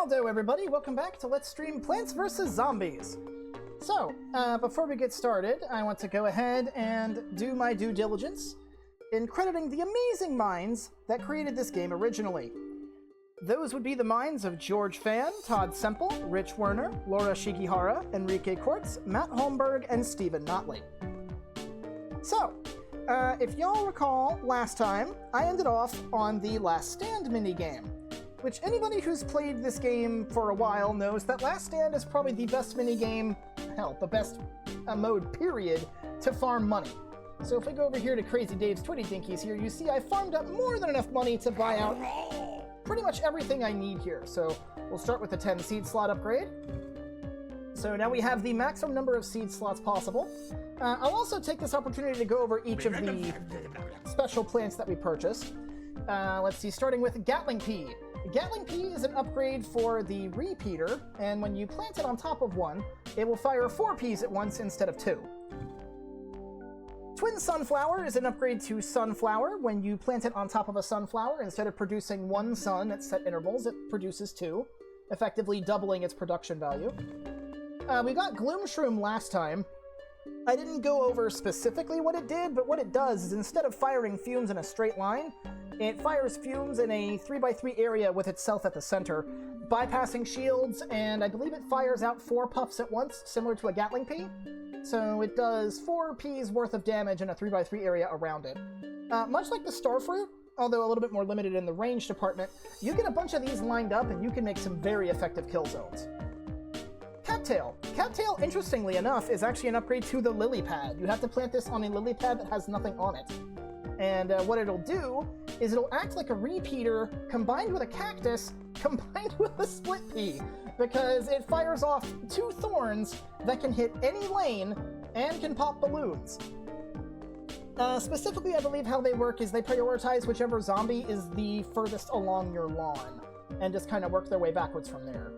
Howdo everybody, welcome back to Let's Stream Plants vs. Zombies. So, before we get started, I want to go ahead and do my due diligence in crediting the amazing minds that created this game originally. Those would be the minds of George Fan, Todd Semple, Rich Werner, Laura Shigihara, Enrique Quartz, Matt Holmberg, and Stephen Notley. So, if y'all recall, last time, I ended off on the Last Stand minigame, which anybody who's played this game for a while knows that Last Stand is probably the best minigame, hell, the best mode, period, to farm money. So if we go over here to Crazy Dave's Twitty Dinkies here, you see I farmed up more than enough money to buy out pretty much everything I need here. So we'll start with the 10 seed slot upgrade. So now we have the maximum number of seed slots possible. I'll also take this opportunity to go over each of the special plants that we purchased. Let's see, starting with Gatling Pea. Gatling Pea is an upgrade for the repeater, and when you plant it on top of one, it will fire 4 peas at once instead of 2. Twin Sunflower is an upgrade to Sunflower. When you plant it on top of a sunflower, instead of producing 1 sun at set intervals, it produces 2, effectively doubling its production value. We got Gloom Shroom last time. I didn't go over specifically what it did, but what it does is instead of firing fumes in a straight line, it fires fumes in a 3x3 area with itself at the center, bypassing shields, and I believe it fires out 4 puffs at once, similar to a Gatling Pea. So it does 4 peas worth of damage in a 3x3 area around it. Much like the Starfruit, although a little bit more limited in the range department, you get a bunch of these lined up and you can make some very effective kill zones. Cattail. Cattail, interestingly enough, is actually an upgrade to the lily pad. You have to plant this on a lily pad that has nothing on it. And what it'll do is it'll act like a repeater combined with a cactus combined with a split pea, because it fires off 2 thorns that can hit any lane and can pop balloons. Specifically, I believe how they work is they prioritize whichever zombie is the furthest along your lawn and just kind of work their way backwards from there.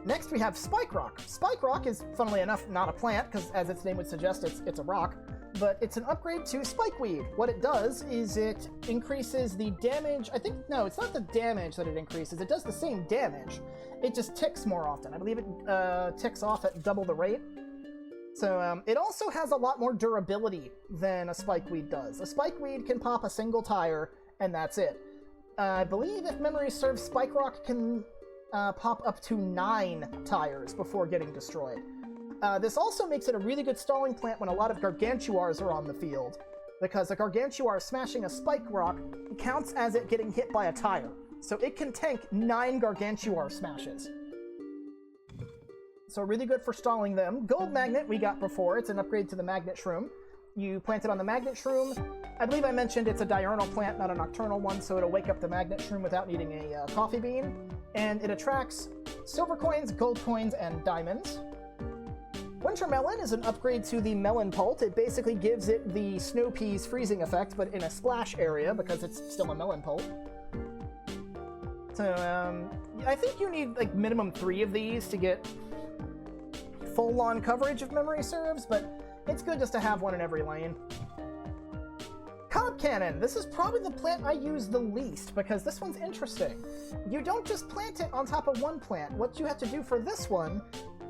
Next we have Spike Rock. Spike Rock is, funnily enough, not a plant, because as its name would suggest, it's a rock, but it's an upgrade to Spikeweed. What it does is it increases the damage. No, it's not the damage that it increases. It does the same damage. It just ticks more often. I believe it ticks off at double the rate. So it also has a lot more durability than a Spikeweed does. A Spikeweed can pop a single tire, and that's it. I believe, if memory serves, Spike Rock can pop up to 9 tires before getting destroyed. This also makes it a really good stalling plant when a lot of Gargantuars are on the field, because a Gargantuar smashing a Spike Rock counts as it getting hit by a tire. So it can tank 9 Gargantuar smashes. So really good for stalling them. Gold Magnet we got before. It's an upgrade to the Magnet Shroom. You plant it on the Magnet Shroom. I believe I mentioned it's a diurnal plant, not a nocturnal one, so it'll wake up the Magnet Shroom without needing a coffee bean. And it attracts silver coins, gold coins, and diamonds. Winter Melon is an upgrade to the Melon Pult. It basically gives it the Snow Peas freezing effect, but in a splash area, because it's still a Melon Pult. So, I think you need, like, minimum 3 of these to get full-on coverage, if memory serves, but it's good just to have one in every lane. Cob Cannon. This is probably the plant I use the least, because this one's interesting. You don't just plant it on top of one plant. What you have to do for this one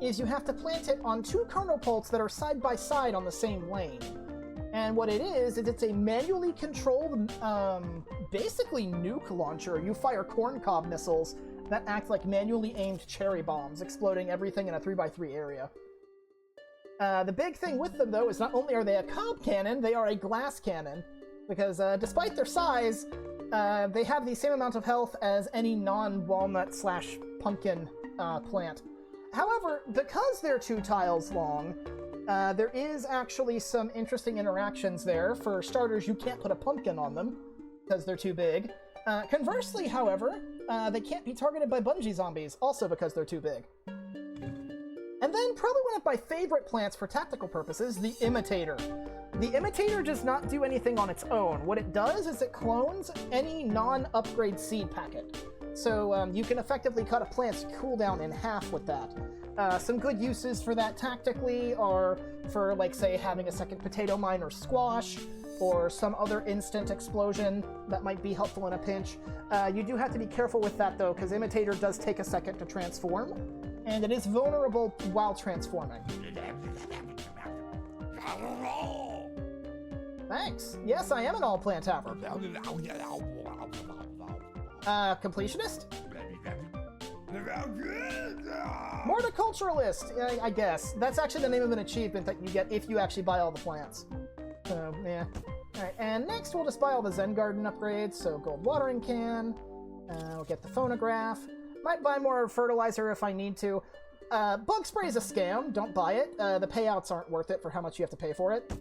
is you have to plant it on 2 kernel pults that are side by side on the same lane. And what it is it's a manually controlled, basically nuke launcher. You fire corncob missiles that act like manually aimed cherry bombs, exploding everything in a 3x3 area. The big thing with them, though, is not only are they a cob cannon, they are a glass cannon. Because despite their size, they have the same amount of health as any non-walnut/pumpkin plant. However, because they're 2 tiles long, there is actually some interesting interactions there. For starters, you can't put a pumpkin on them, because they're too big. Conversely, however, they can't be targeted by bungee zombies, also because they're too big. And then, probably one of my favorite plants for tactical purposes, the Imitator. The Imitator does not do anything on its own. What it does is it clones any non-upgrade seed packet. So you can effectively cut a plant's cooldown in half with that. Some good uses for that tactically are for, like, say, having a second potato mine or squash, or some other instant explosion that might be helpful in a pinch. You do have to be careful with that, though, because Imitator does take a second to transform, and it is vulnerable while transforming. Thanks. Yes, I am an all-plant haver. Completionist? Horticulturalist, I guess. That's actually the name of an achievement that you get if you actually buy all the plants. So, yeah. Alright, and next we'll just buy all the Zen Garden upgrades, so gold watering can, we'll get the phonograph, might buy more fertilizer if I need to. Bug spray is a scam, don't buy it. The payouts aren't worth it for how much you have to pay for it.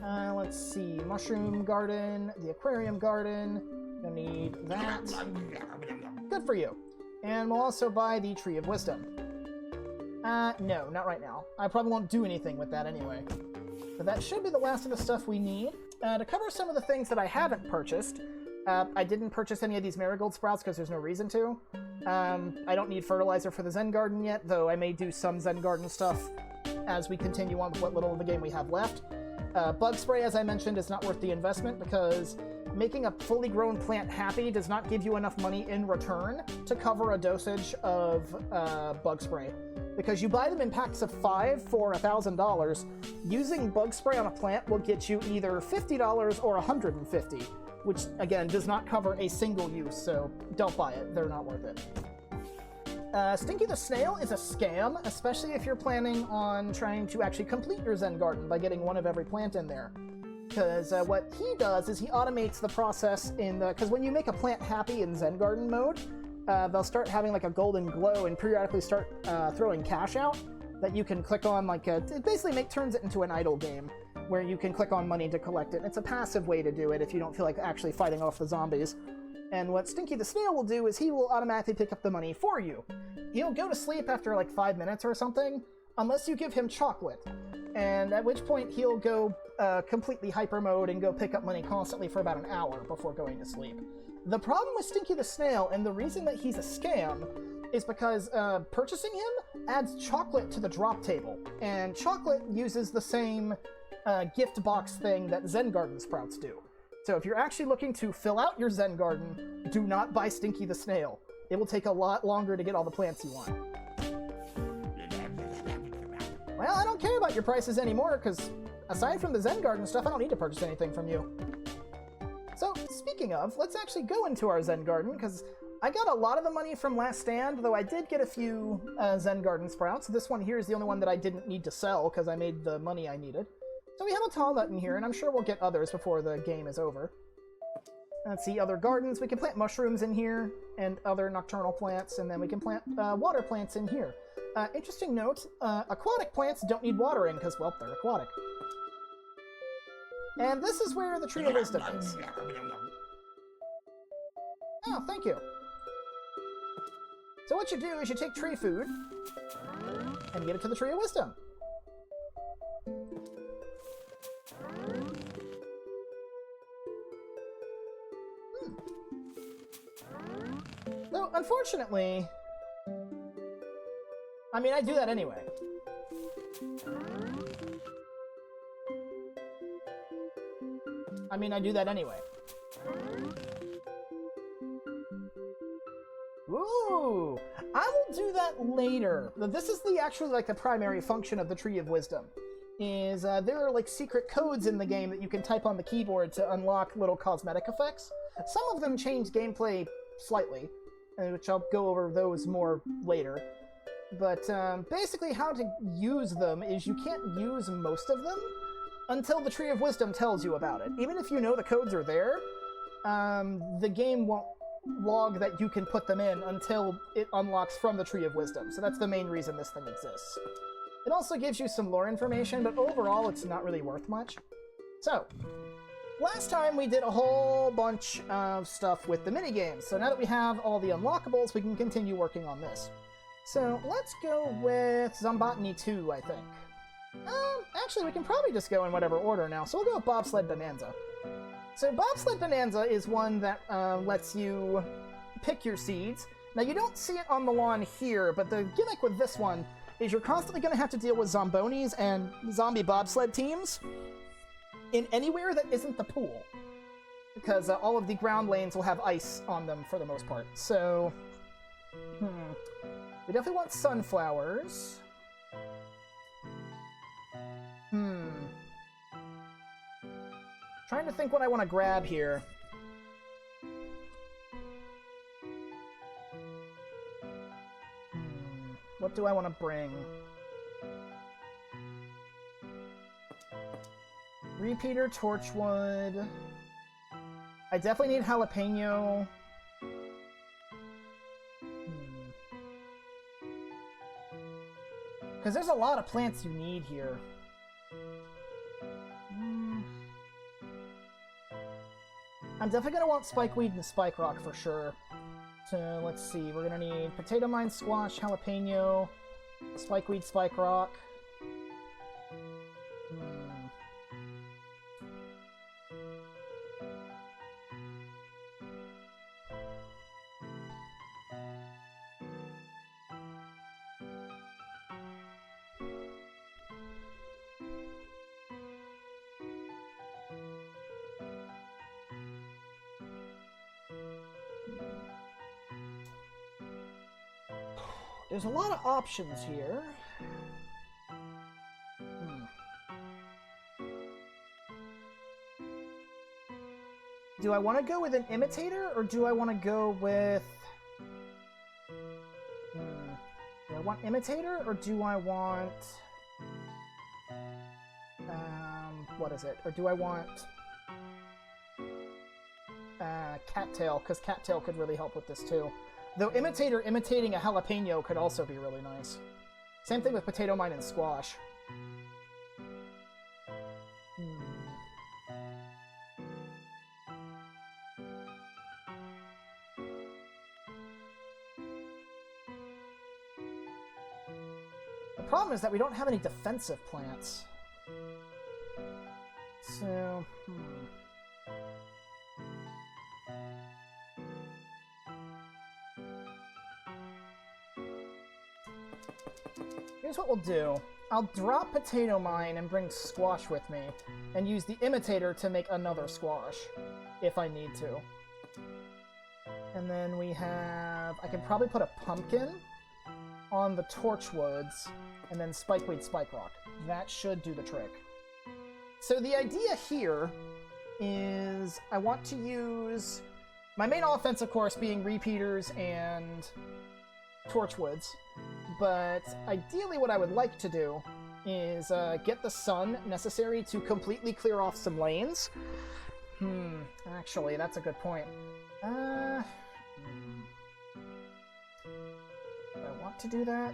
Let's see, mushroom garden, the aquarium garden, gonna need that. Good for you. And we'll also buy the Tree of Wisdom. No, not right now. I probably won't do anything with that anyway. But that should be the last of the stuff we need. To cover some of the things that I haven't purchased, I didn't purchase any of these marigold sprouts because there's no reason to. I don't need fertilizer for the Zen Garden yet, though I may do some Zen Garden stuff as we continue on with what little of the game we have left. Bug spray, as I mentioned, is not worth the investment because making a fully grown plant happy does not give you enough money in return to cover a dosage of bug spray. Because you buy them in packs of 5 for $1,000, using bug spray on a plant will get you either $50 or $150, which, again, does not cover a single use, so don't buy it. They're not worth it. Stinky the Snail is a scam, especially if you're planning on trying to actually complete your Zen Garden by getting one of every plant in there. Because what he does is he automates the process in the... Because when you make a plant happy in Zen Garden mode, they'll start having like a golden glow and periodically start throwing cash out that you can click on. Like it basically turns it into an idle game where you can click on money to collect it. It's a passive way to do it if you don't feel like actually fighting off the zombies. And what Stinky the Snail will do is he will automatically pick up the money for you. He'll go to sleep after like 5 minutes or something, unless you give him chocolate. And at which point he'll go completely hyper mode and go pick up money constantly for about an hour before going to sleep. The problem with Stinky the Snail, and the reason that he's a scam, is because purchasing him adds chocolate to the drop table. And chocolate uses the same gift box thing that Zen Garden sprouts do. So if you're actually looking to fill out your Zen Garden, do not buy Stinky the Snail. It will take a lot longer to get all the plants you want. Well, I don't care about your prices anymore, because aside from the Zen Garden stuff, I don't need to purchase anything from you. So, speaking of, let's actually go into our Zen Garden, because I got a lot of the money from Last Stand, though I did get a few Zen Garden sprouts. This one here is the only one that I didn't need to sell, because I made the money I needed. So we have a tall nut in here, and I'm sure we'll get others before the game is over. Let's see, other gardens. We can plant mushrooms in here, and other nocturnal plants, and then we can plant water plants in here. Interesting note, aquatic plants don't need watering, because, well, they're aquatic. And this is where the Tree of Wisdom is. Oh, thank you. So what you do is you take tree food and give it to the Tree of Wisdom. Though, unfortunately... I mean, I do that anyway. Ooh! I will do that later. This is actually like the primary function of the Tree of Wisdom. Is there are like secret codes in the game that you can type on the keyboard to unlock little cosmetic effects. Some of them change gameplay slightly, which I'll go over those more later. But basically how to use them is you can't use most of them until the Tree of Wisdom tells you about it. Even if you know the codes are there, the game won't log that you can put them in until it unlocks from the Tree of Wisdom. So that's the main reason this thing exists. It also gives you some lore information, but overall it's not really worth much. So, last time we did a whole bunch of stuff with the minigames, so now that we have all the unlockables, we can continue working on this. So, let's go with Zombotany 2, I think. Actually, we can probably just go in whatever order now, so we'll go with Bobsled Bonanza. So, Bobsled Bonanza is one that lets you pick your seeds. Now, you don't see it on the lawn here, but the gimmick with this one is you're constantly going to have to deal with Zombonis and zombie bobsled teams in anywhere that isn't the pool. Because all of the ground lanes will have ice on them for the most part. So, we definitely want sunflowers. Trying to think what I want to grab here. What do I want to bring? Repeater, torchwood. I definitely need jalapeno. Because there's a lot of plants you need here. I'm definitely going to want spikeweed and spike rock for sure. So let's see, we're going to need potato mine, squash, jalapeno, spikeweed, spike rock. There's a lot of options here. Do I want to go with an imitator, or do I want to go with... Do I want imitator, or do I want... what is it? Or do I want... cattail, because cattail could really help with this too. Though imitator imitating a jalapeno could also be really nice. Same thing with potato mine and squash. The problem is that we don't have any defensive plants. So, here's what we'll do. I'll drop potato mine and bring squash with me, and use the imitator to make another squash, if I need to. And then we have... I can probably put a pumpkin on the torchwoods, and then spikeweed, spike rock. That should do the trick. So the idea here is I want to use my main offense, of course, being repeaters and torchwoods. But ideally what I would like to do is get the sun necessary to completely clear off some lanes. Actually, that's a good point. Do I want to do that?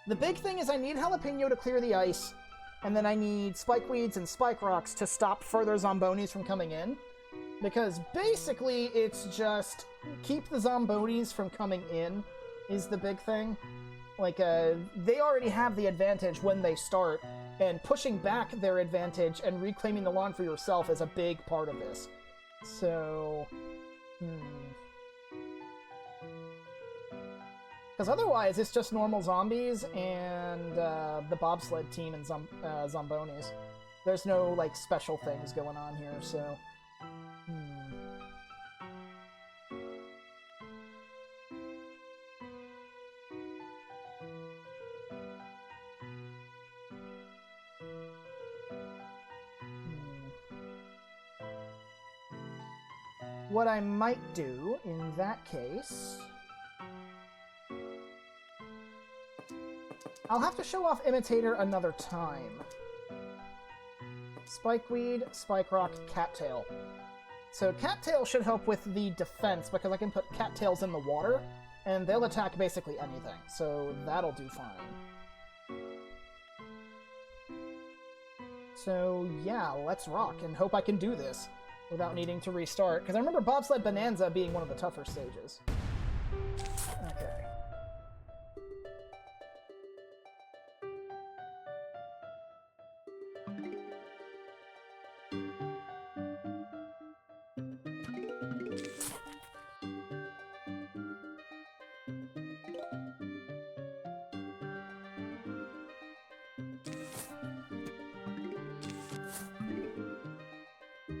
The big thing is I need jalapeno to clear the ice, and then I need spikeweeds and spike rocks to stop further zombonis from coming in. Because basically it's just keep the zombonis from coming in is the big thing. Like, they already have the advantage when they start, and pushing back their advantage and reclaiming the lawn for yourself is a big part of this. So, because otherwise it's just normal zombies and the bobsled team and zombonis. There's no, like, special things going on here, so... What I might do in that case... I'll have to show off imitator another time. Spikeweed, spike rock, cattail. So cattail should help with the defense because I can put cattails in the water and they'll attack basically anything. So that'll do fine. So yeah, let's rock and hope I can do this without needing to restart. Because I remember Bobsled Bonanza being one of the tougher stages. Okay.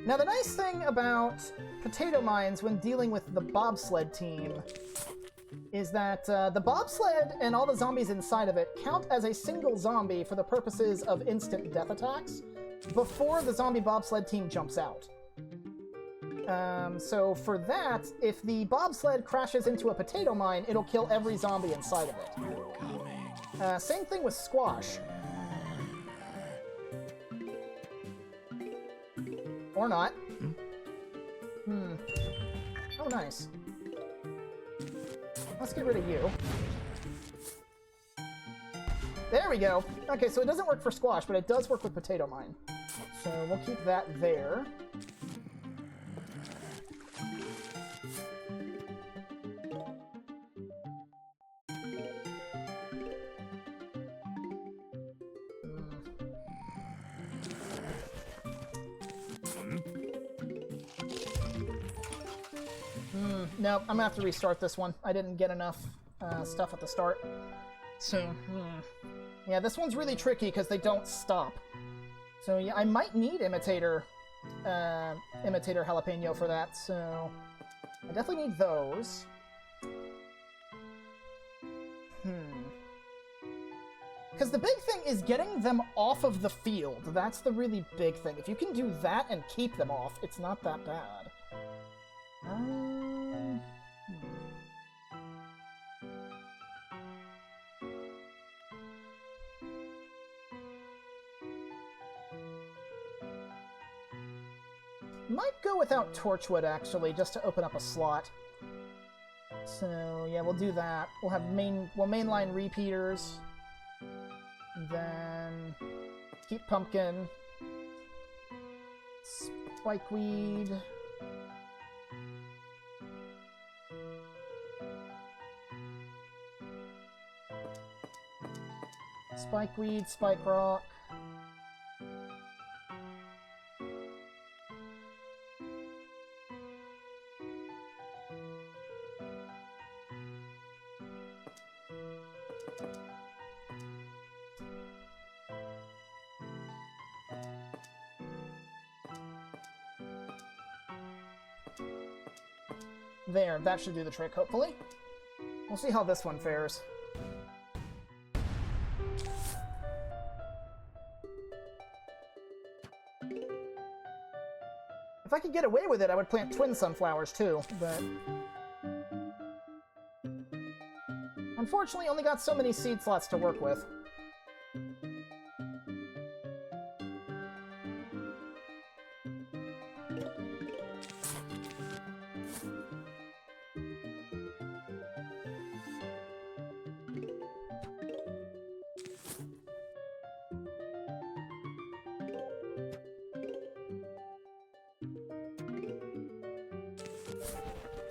Now, the nice thing about potato mines when dealing with the bobsled team is that the bobsled and all the zombies inside of it count as a single zombie for the purposes of instant death attacks before the zombie bobsled team jumps out. So for that, if the bobsled crashes into a potato mine, it'll kill every zombie inside of it. Same thing with squash. Or not. Oh, nice. Let's get rid of you. There we go. Okay, so it doesn't work for squash, but it does work with potato mine. So we'll keep that there. No, I'm gonna have to restart this one. I didn't get enough stuff at the start. So, yeah, this one's really tricky because they don't stop. So, yeah, I might need Imitator Jalapeno for that, so I definitely need those. Because the big thing is getting them off of the field. That's the really big thing. If you can do that and keep them off, it's not that bad. Might go without Torchwood, actually, just to open up a slot. So, yeah, we'll do that. We'll have mainline repeaters. Then keep Pumpkin. Spikeweed. Spikeweed, Spike Rock. There, that should do the trick, hopefully. We'll see how this one fares. If I could get away with it, I would plant twin sunflowers too, but unfortunately only got so many seed slots to work with.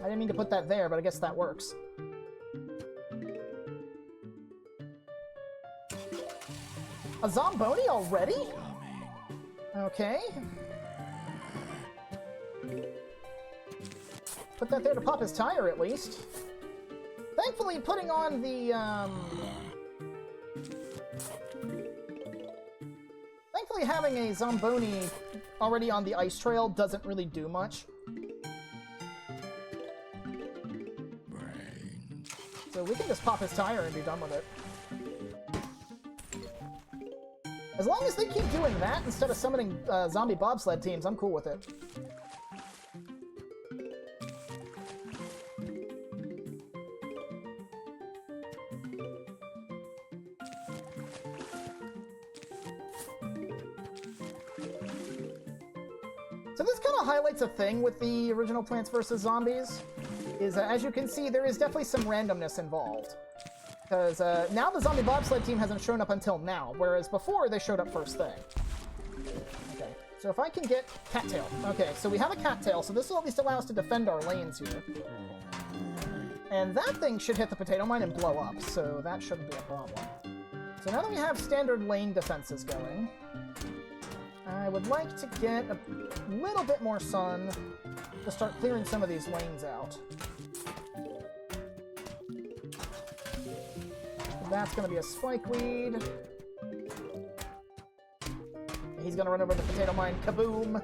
I didn't mean to put that there, but I guess that works. A Zomboni already? Okay. Put that there to pop his tire, at least. Thankfully, putting on the, Thankfully, having a Zomboni already on the ice trail doesn't really do much. So we can just pop his tire and be done with it. As long as they keep doing that instead of summoning zombie bobsled teams, I'm cool with it. So this kind of highlights a thing with the original Plants vs. Zombies. Is, as you can see, there is definitely some randomness involved. Because now the zombie bobsled team hasn't shown up until now, whereas before they showed up first thing. Okay, so if I can get Cattail. Okay, so we have a Cattail, so this will at least allow us to defend our lanes here. And that thing should hit the potato mine and blow up, so that shouldn't be a problem. So now that we have standard lane defenses going, I would like to get a little bit more sun to start clearing some of these lanes out. That's going to be a Spikeweed. He's going to run over the potato mine. Kaboom!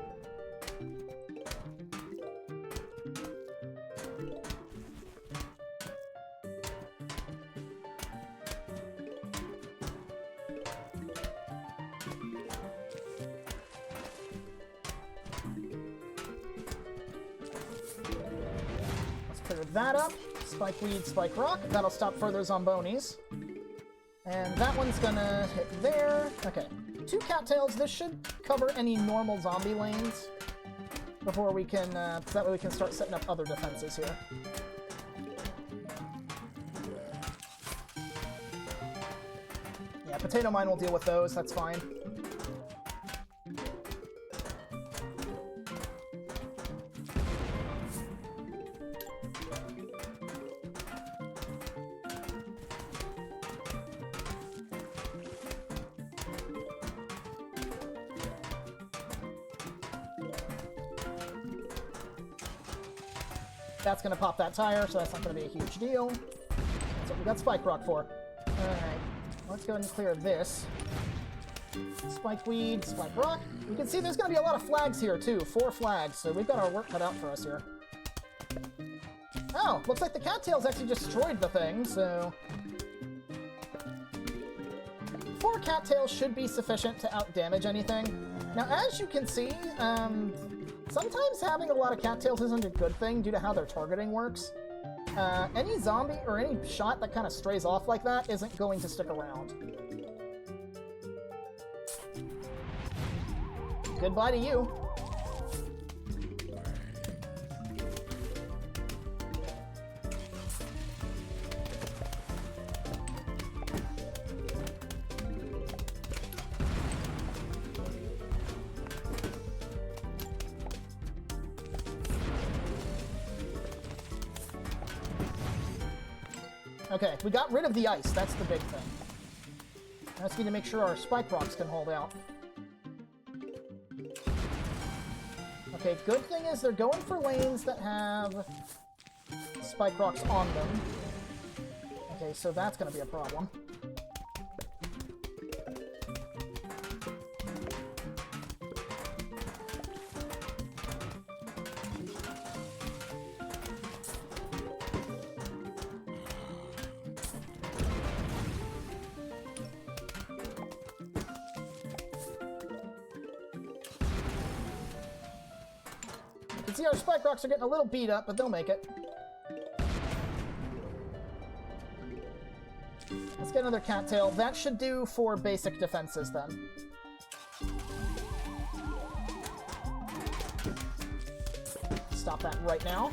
that up. Spike weed, spike rock. That'll stop further zombonis. And that one's gonna hit there. Okay. 2 cattails. This should cover any normal zombie lanes before we can, so that way we can start setting up other defenses here. Yeah, potato mine will deal with those. That's fine. That's going to pop that tire, so that's not going to be a huge deal. That's what we got Spike Rock for. Alright, let's go ahead and clear this. Spike Weed, Spike Rock. You can see there's going to be a lot of flags here, too. 4 flags, so we've got our work cut out for us here. Oh, looks like the cattails actually destroyed the thing, so... 4 cattails should be sufficient to out-damage anything. Now, as you can see, sometimes having a lot of cattails isn't a good thing due to how their targeting works. Any zombie or any shot that kind of strays off like that isn't going to stick around. Goodbye to you. Okay, we got rid of the ice. That's the big thing. Now let's need to make sure our spike rocks can hold out. Okay, good thing is they're going for lanes that have spike rocks on them. Okay, so that's going to be a problem. See, our spike rocks are getting a little beat up, but they'll make it. Let's get another cattail. That should do for basic defenses, then. Stop that right now.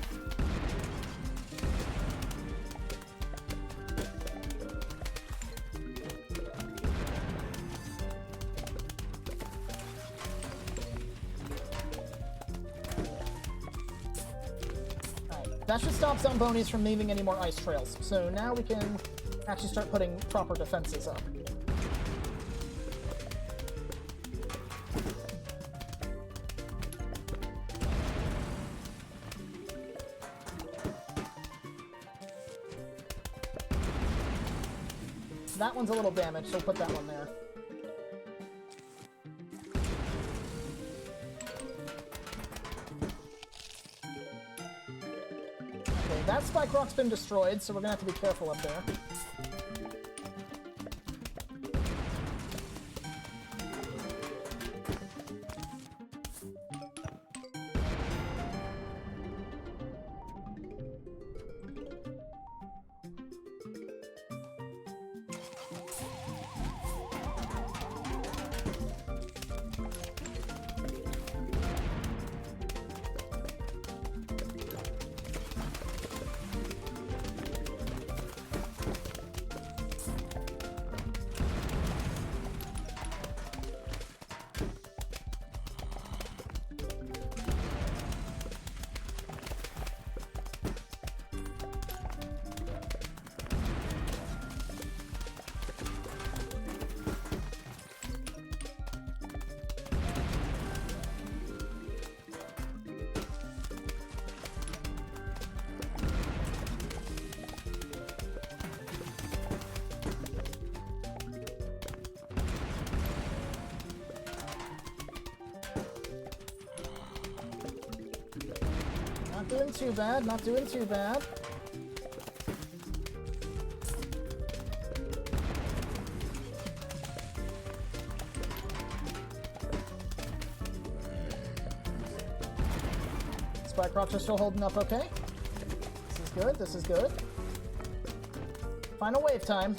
That should stop Zombonis from leaving any more ice trails. So now we can actually start putting proper defenses up. That one's a little damaged, so we'll put that one there. That spike rock's been destroyed, so we're gonna have to be careful up there. Not doing too bad, not doing too bad. Spike rocks are still holding up okay. This is good, this is good. Final wave time.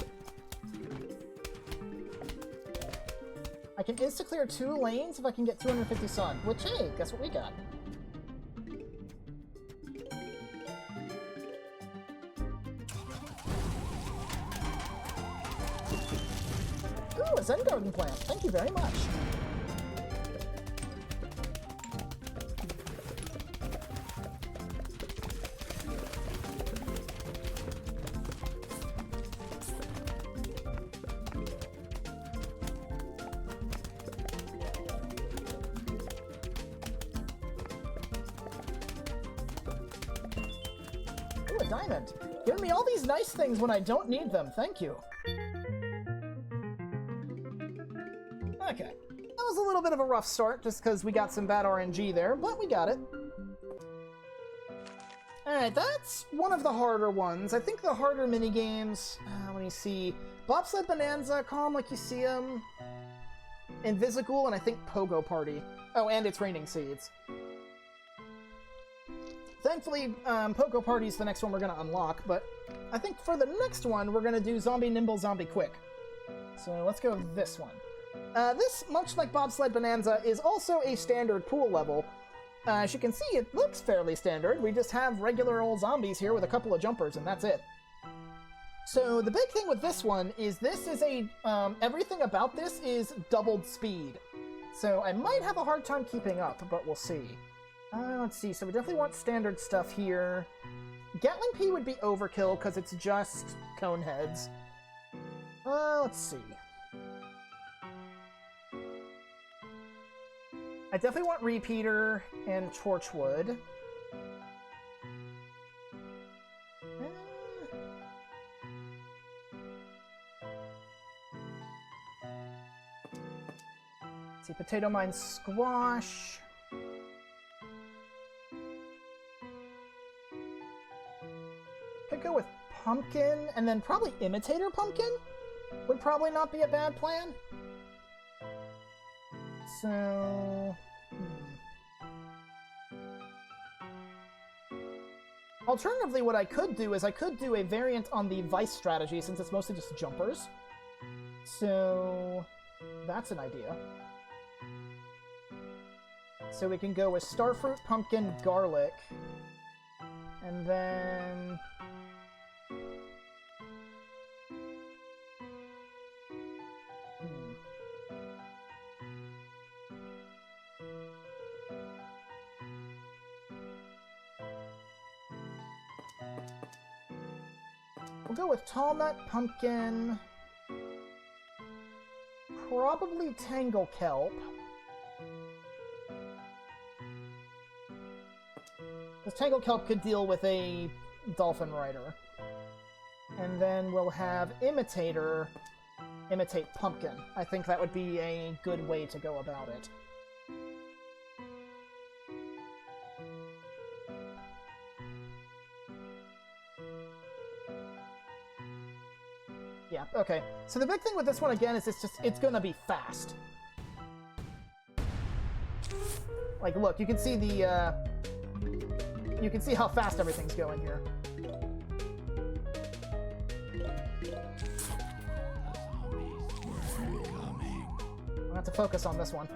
I can insta-clear 2 lanes if I can get 250 sun, which, hey, guess what we got? Ooh, a Zen Garden plant. Thank you very much. Ooh, a diamond. Giving me all these nice things when I don't need them. Thank you. Okay. That was a little bit of a rough start, just because we got some bad RNG there, but we got it. Alright, that's one of the harder ones. I think the harder minigames... let me see. Bobsled Bonanza, Calm Like You See 'Em, Invisigool, and I think Pogo Party. Oh, and It's Raining Seeds. Thankfully, Pogo Party's the next one we're going to unlock, but I think for the next one, we're going to do Zombie Nimble, Zombie Quick. So let's go with this one. This, much like Bobsled Bonanza, is also a standard pool level. As you can see, it looks fairly standard. We just have regular old zombies here with a couple of jumpers, and that's it. So the big thing with this one is everything about this is doubled speed. So I might have a hard time keeping up, but we'll see. Let's see, so we definitely want standard stuff here. Gatling Pea would be overkill, because it's just cone heads. Let's see. I definitely want Repeater and Torchwood. Let's see, Potato Mine Squash. Could go with Pumpkin, and then probably Imitator Pumpkin would probably not be a bad plan. So... Alternatively, what I could do is I could do a variant on the Vice strategy, since it's mostly just jumpers. So... that's an idea. So we can go with Starfruit, Pumpkin, Garlic, and then... We'll go with Tall Nut, Pumpkin, probably Tangle Kelp. Because Tangle Kelp could deal with a Dolphin Rider. And then we'll have Imitator imitate Pumpkin. I think that would be a good way to go about it. Yeah, okay. So the big thing with this one, again, is it's gonna be fast. Like, look, you can see the, you can see how fast everything's going here. I'm gonna have to focus on this one.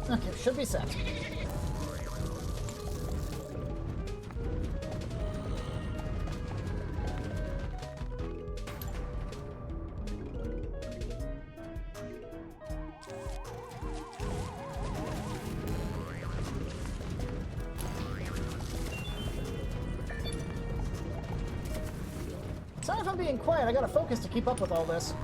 Okay, should be set. Sorry if I'm being quiet, I gotta focus to keep up with all this.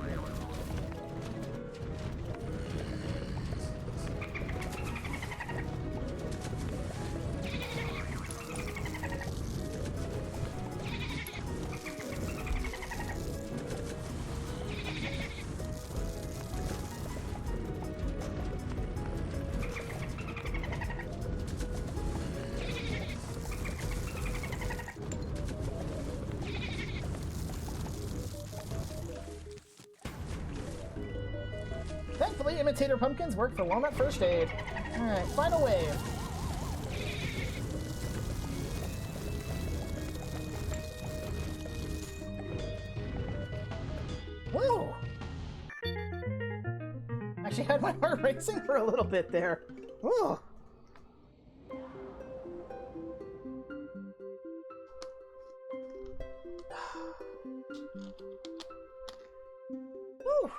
Thankfully, imitator pumpkins work for walnut first aid. Alright, final wave. Woo! Actually had my heart racing for a little bit there. Woo! Whew.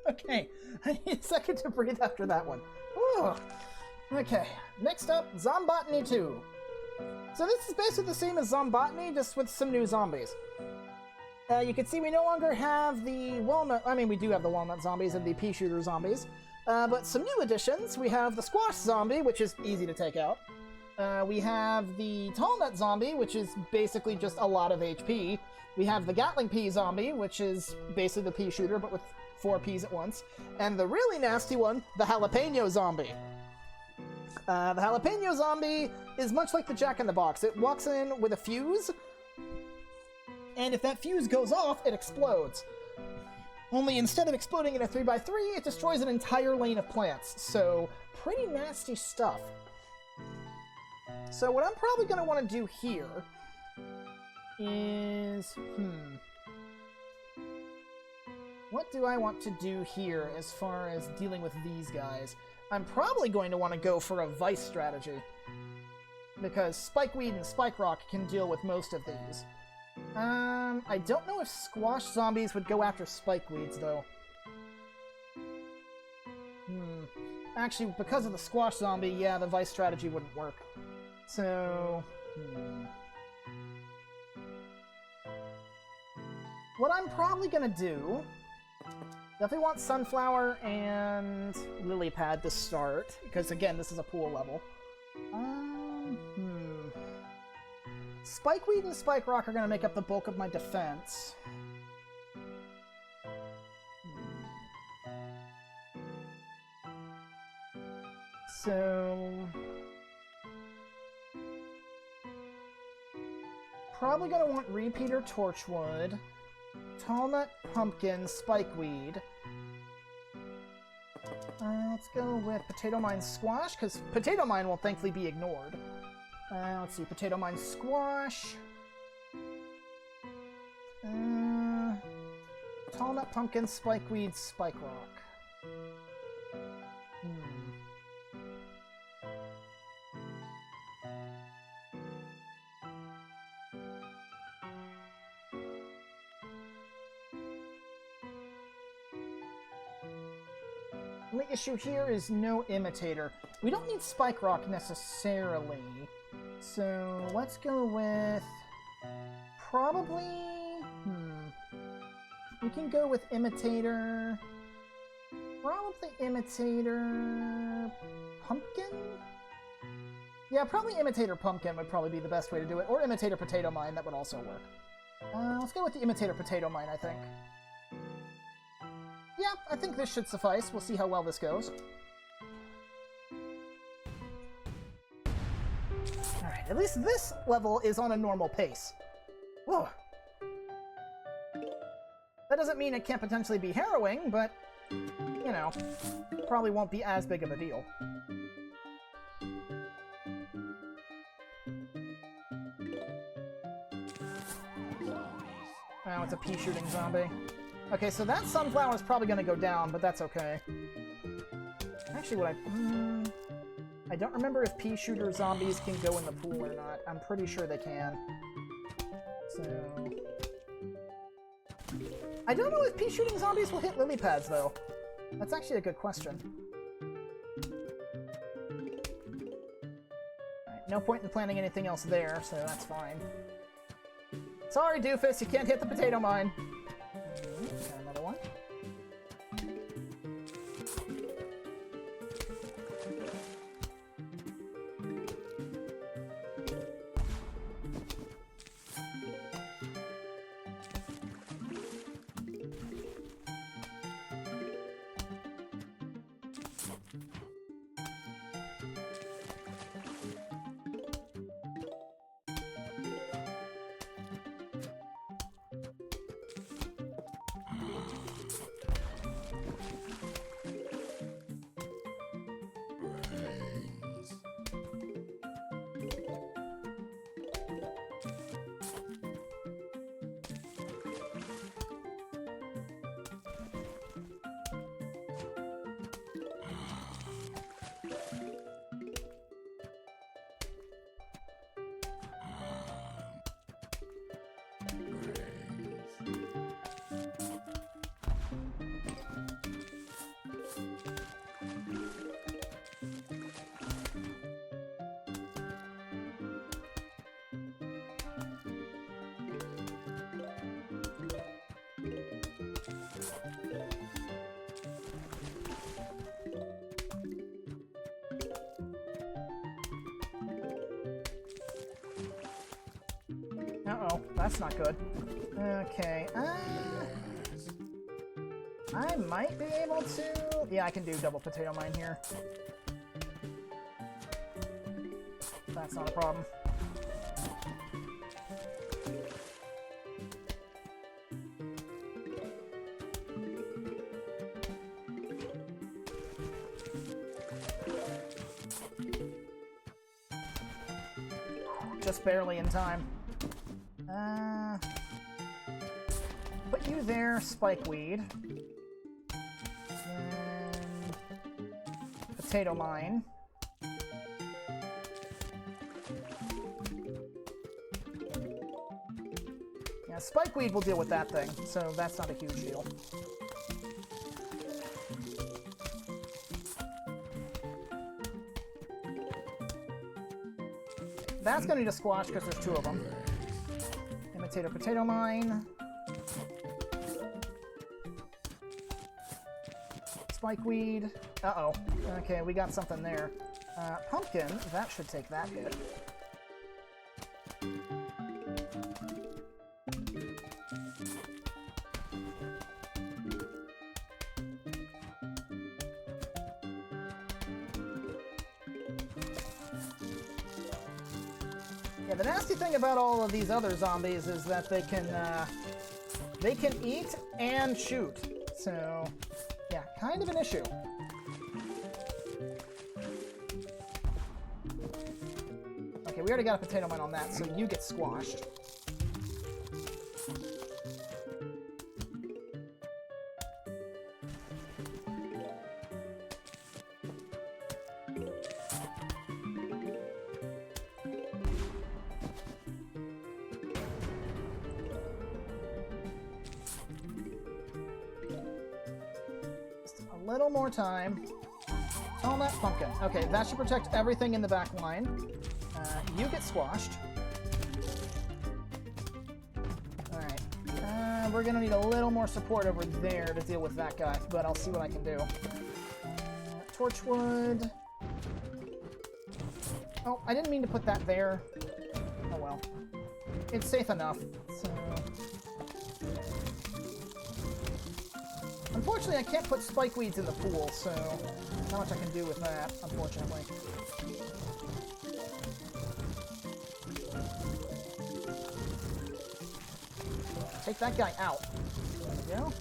Okay, I need a second to breathe after that one. Whew. Okay, next up, Zombotany 2. So this is basically the same as Zombotany, just with some new zombies. You can see we no longer have the walnut... I mean, we do have the walnut zombies and the pea shooter zombies. But some new additions. We have the squash zombie, which is easy to take out. We have the tall nut zombie, which is basically just a lot of HP. We have the Gatling pea zombie, which is basically the pea shooter, but with 4 peas at once. And the really nasty one, the jalapeno zombie. The jalapeno zombie is much like the Jack-in-the-Box. It walks in with a fuse, and if that fuse goes off, it explodes. Only instead of exploding in a 3x3, it destroys an entire lane of plants. So, pretty nasty stuff. So what I'm probably going to want to do here is... What do I want to do here as far as dealing with these guys? I'm probably going to want to go for a Vice strategy, because Spikeweed and Spike Rock can deal with most of these. I don't know if Squash Zombies would go after Spikeweeds, though. Actually, because of the Squash Zombie, yeah, the Vice strategy wouldn't work. So... What I'm probably gonna do... Definitely want Sunflower and Lily Pad to start, because again, this is a pool level. Spikeweed and Spike Rock are going to make up the bulk of my defense. So... Probably going to want Repeater Torchwood, Tallnut Pumpkin, Spikeweed. Let's go with Potato Mine Squash, because Potato Mine will thankfully be ignored. Let's see, Potato Mine Squash. Tallnut Pumpkin, Spikeweed, Spike Rock. The only issue here is no imitator. We don't need Spike Rock necessarily. So let's go with probably, we can go with imitator, probably imitator pumpkin? Yeah, probably imitator pumpkin would probably be the best way to do it, or imitator potato mine, that would also work. Let's go with the imitator potato mine, I think. Yeah, I think this should suffice. We'll see how well this goes. Alright, at least this level is on a normal pace. Whoa. That doesn't mean it can't potentially be harrowing, but, you know, probably won't be as big of a deal. Oh, it's a pea-shooting zombie. Okay, so that sunflower is probably going to go down, but that's okay. Actually, what I... I don't remember if pea shooter zombies can go in the pool or not. I'm pretty sure they can. So... I don't know if pea shooting zombies will hit lily pads, though. That's actually a good question. Alright, no point in planning anything else there, so that's fine. Sorry, Doofus, you can't hit the potato mine. Got another one. Uh-oh, that's not good. Okay, I might be able to... Yeah, I can do double potato mine here. That's not a problem. Just barely in time. Put you there, spikeweed. Then potato mine. Yeah, spikeweed will deal with that thing, so that's not a huge deal. That's gonna need a squash because there's two of them. Imitator potato mine. Spikeweed. Uh-oh. Okay, we got something there. Pumpkin, that should take that hit. Yeah, the nasty thing about all of these other zombies is that they can eat and shoot. So, yeah, kind of an issue. Okay, we already got a potato mine on that, so you get squashed. Little more time. Oh, that pumpkin. Okay, that should protect everything in the back line. You get squashed. Alright. We're gonna need a little more support over there to deal with that guy, but I'll see what I can do. Torchwood. Oh, I didn't mean to put that there. Oh well. It's safe enough, so... Unfortunately, I can't put spikeweeds in the pool, so not much I can do with that, unfortunately. Take that guy out. There we go.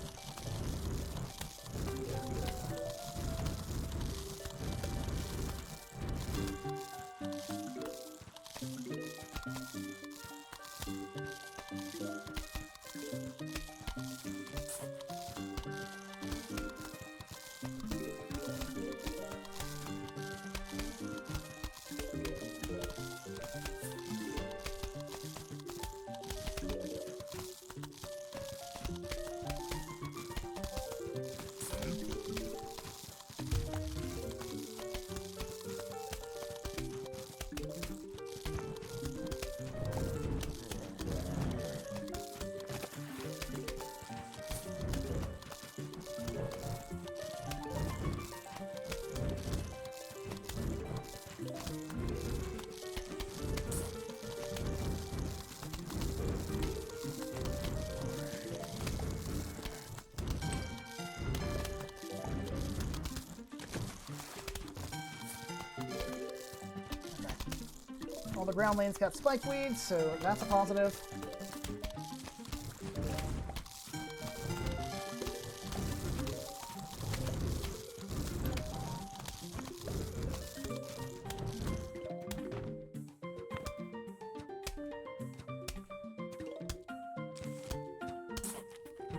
All the ground lanes got spike weeds, so that's a positive.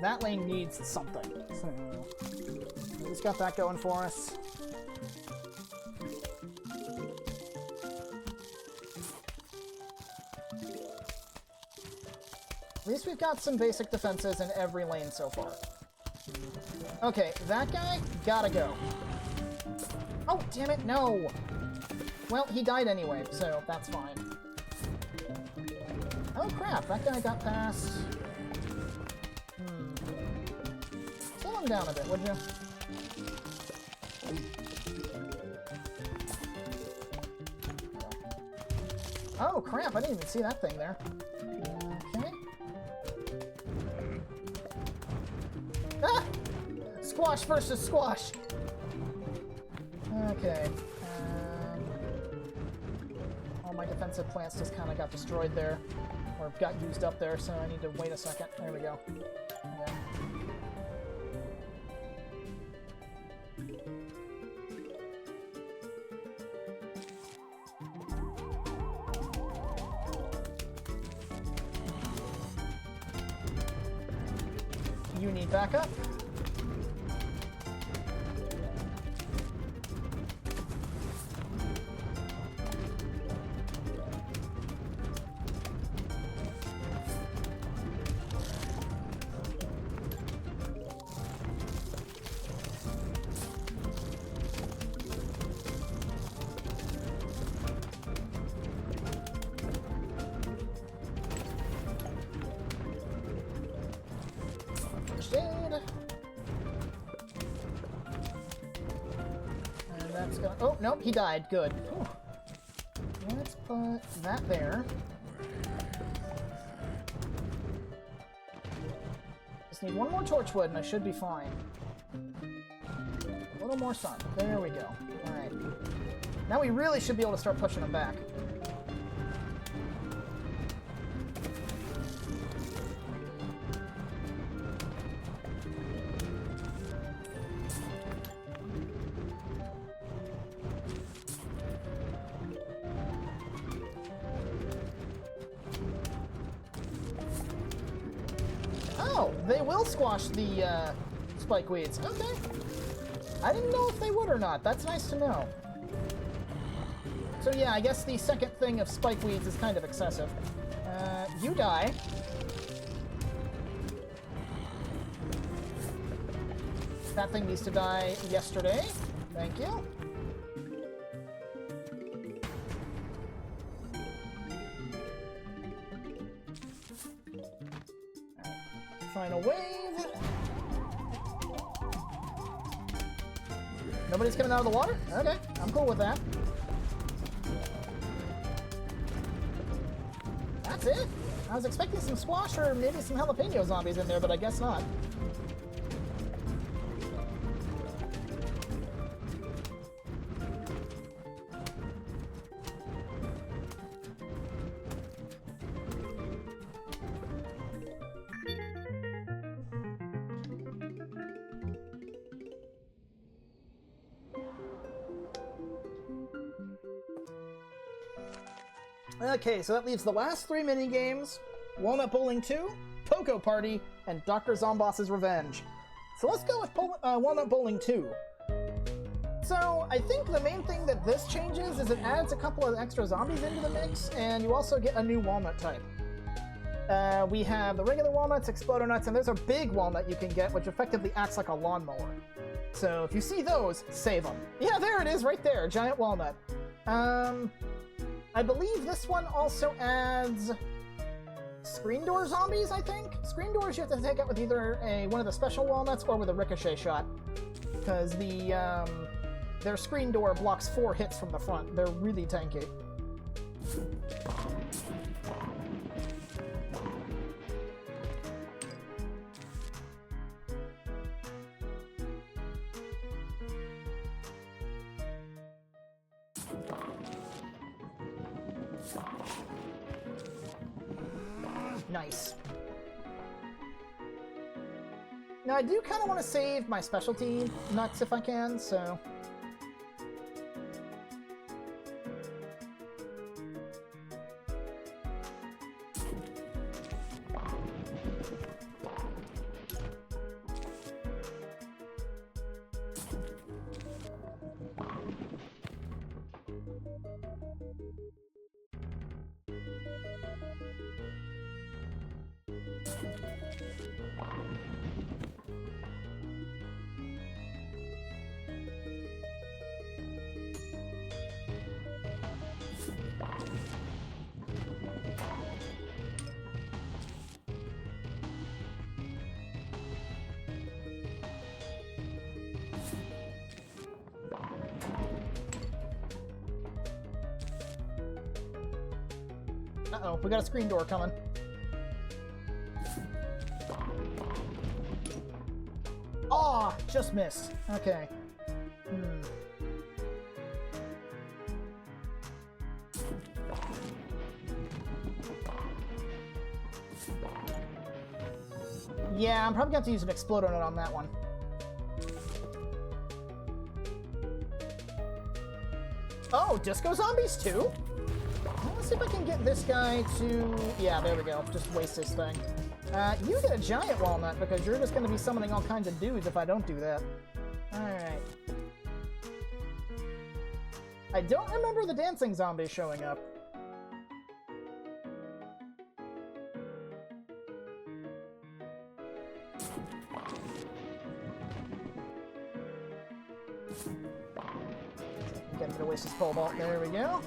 That lane needs something, so at least got that going for us. At least we've got some basic defenses in every lane so far. Okay, that guy, gotta go. Oh, damn it, no! Well, he died anyway, so that's fine. Oh crap, that guy got past... Slow him down a bit, would you? Oh crap, I didn't even see that thing there. Okay. Ah! Squash versus squash! Okay. All my defensive plants just kind of got destroyed there. Or got used up there, so I need to wait a second. There we go. Yeah. You need backup. And that's gonna... Oh, nope, he died. Good. Whew. Let's put that there. Just need one more torchwood and I should be fine. A little more sun. There we go. Alright. Now we really should be able to start pushing them back. Oh, they will squash the spike weeds. Okay. I didn't know if they would or not. That's nice to know. So yeah, I guess the second thing of spike weeds is kind of excessive. You die. That thing needs to die yesterday. Thank you. Final wave. Nobody's coming out of the water? Okay, I'm cool with that. That's it? I was expecting some squash or maybe some jalapeno zombies in there, but I guess not. Okay, so that leaves the last three mini-games: Walnut Bowling 2, Pogo Party, and Dr. Zomboss's Revenge. So let's go with Walnut Bowling 2. So I think the main thing that this changes is it adds a couple of extra zombies into the mix, and you also get a new walnut type. We have the regular walnuts, exploder nuts, and there's a big walnut you can get, which effectively acts like a lawnmower. So if you see those, save them. Yeah, there it is right there, giant walnut. I believe this one also adds screen door zombies, I think? Screen doors you have to take out with either one of the special walnuts or with a ricochet shot. Because their screen door blocks 4 hits from the front. They're really tanky. Nice. Now, I do kind of want to save my specialty nuts if I can, so... Uh-oh, we got a screen door coming. Aw, just missed. Okay. Yeah, I'm probably going to have to use an exploder nut on that one. Oh, disco zombies too? Let's see if I can get this guy to... Yeah, there we go. Just waste this thing. You get a giant walnut because you're just going to be summoning all kinds of dudes if I don't do that. Alright. I don't remember the dancing zombie showing up. Get him to waste his pole vault. There we go.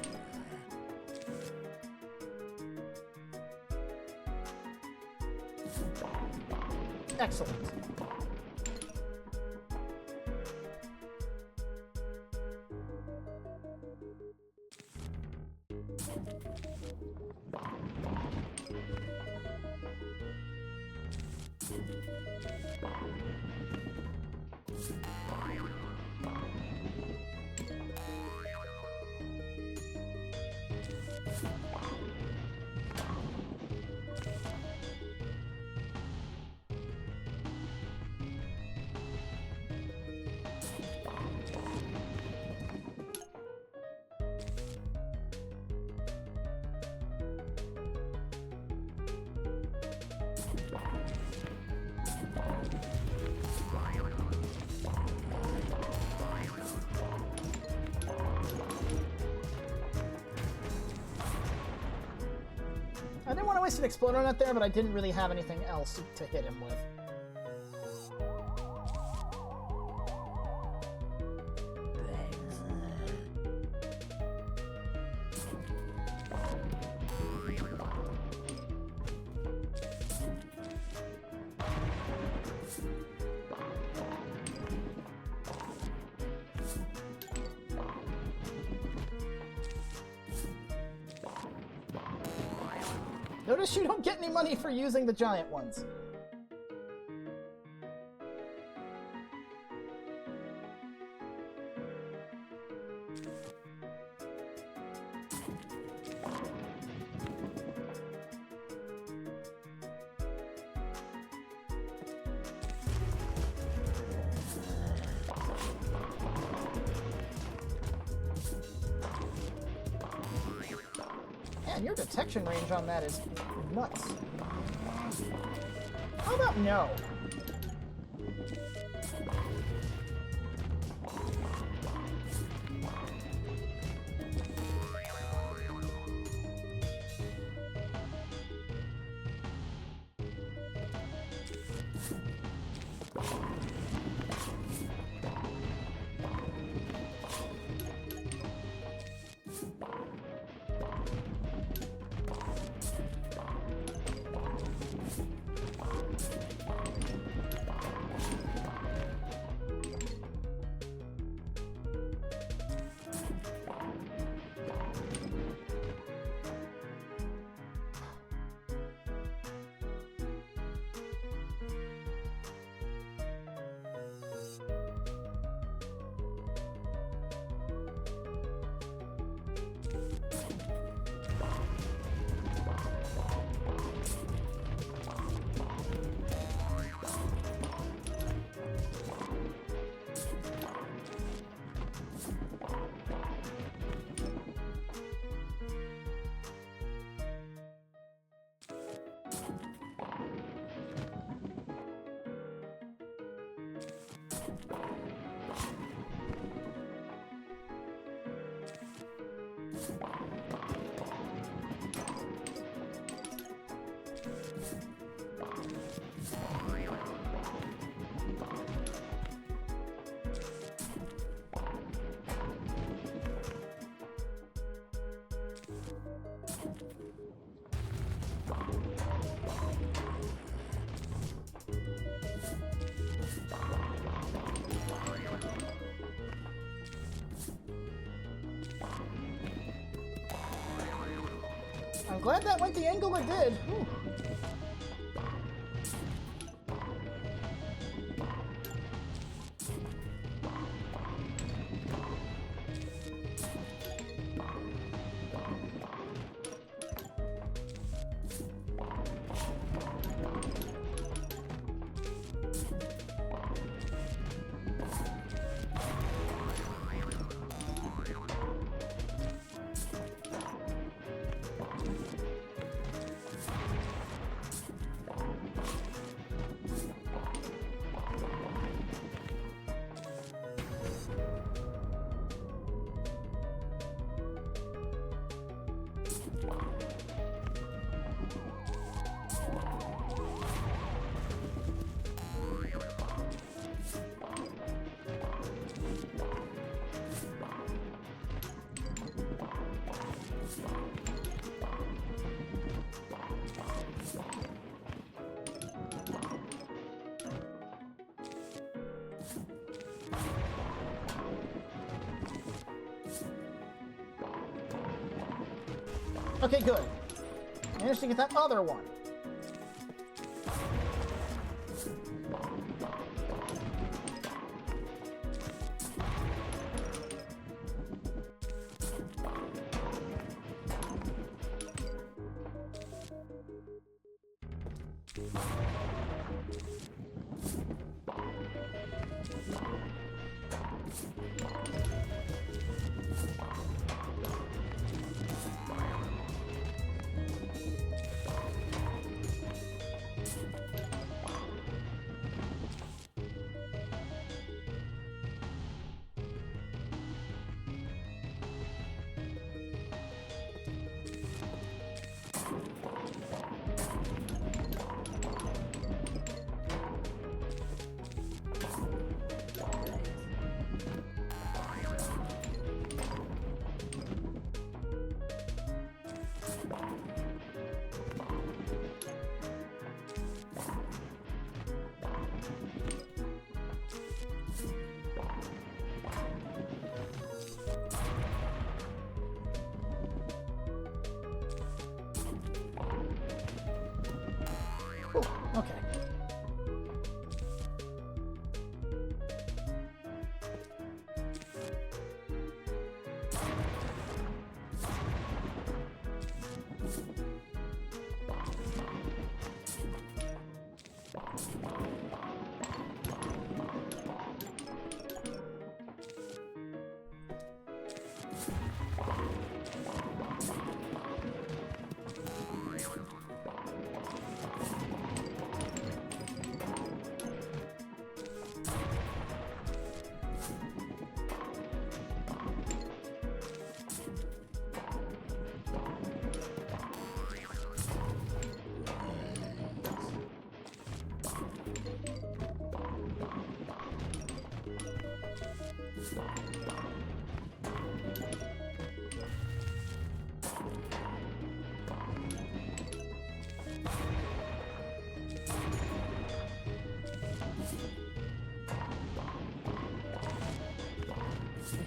Excellent. I didn't want to waste an exploder nut there, but I didn't really have anything else to hit him with. Notice you don't get any money for using the giant ones. Man, your detection range on that is nuts. How about no? I'm glad that went the angle it did. Whew. Okay, good. Managed to get that other one. Whew, okay.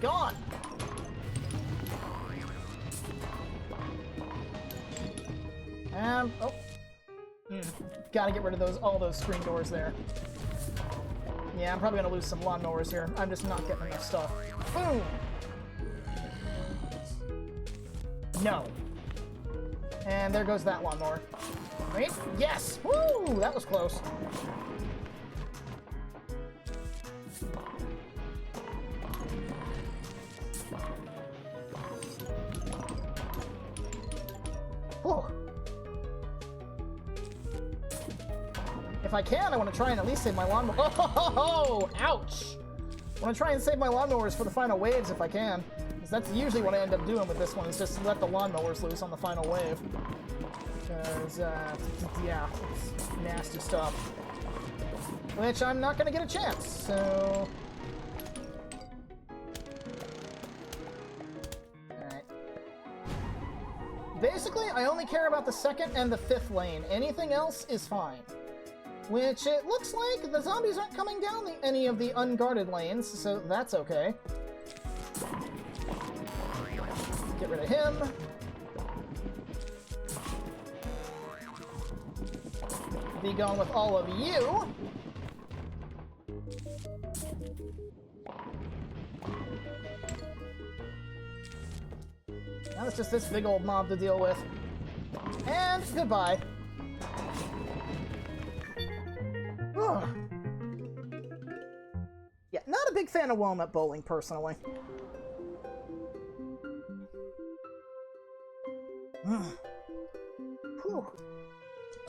Gone. Oh. Gotta get rid of all those screen doors there. Yeah, I'm probably gonna lose some lawnmowers here. I'm just not getting enough stuff. Boom! No. And there goes that lawnmower. Wait, yes! Woo! That was close. Whew. If I can, I want to try and at least save my lawnmower. Oh, ouch! I want to try and save my lawnmowers for the final waves if I can. that's usually what I end up doing with this one, is just let the lawnmowers loose on the final wave. Because, yeah, it's nasty stuff. Which I'm not going to get a chance, so... Alright. Basically, I only care about the second and the fifth lane. Anything else is fine. Which it looks like the zombies aren't coming down any of the unguarded lanes, so that's okay. Get rid of him. Be going with all of you. Now it's just this big old mob to deal with. And goodbye. Ugh. Yeah, not a big fan of walnut bowling, personally. Whew.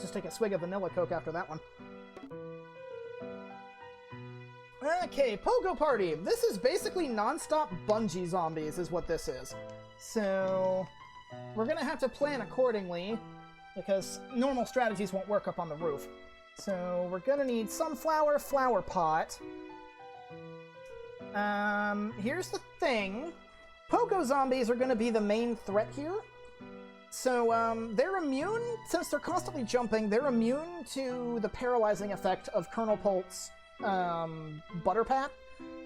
Just take a swig of vanilla Coke after that one. Okay, Pogo Party. This is basically non-stop bungee zombies is what this is. So, we're gonna have to plan accordingly, because normal strategies won't work up on the roof. So, we're gonna need sunflower, flower pot. Here's the thing. Pogo zombies are gonna be the main threat here. So, they're immune, since they're constantly jumping, they're immune to the paralyzing effect of Colonel Polt's, Butter Pat.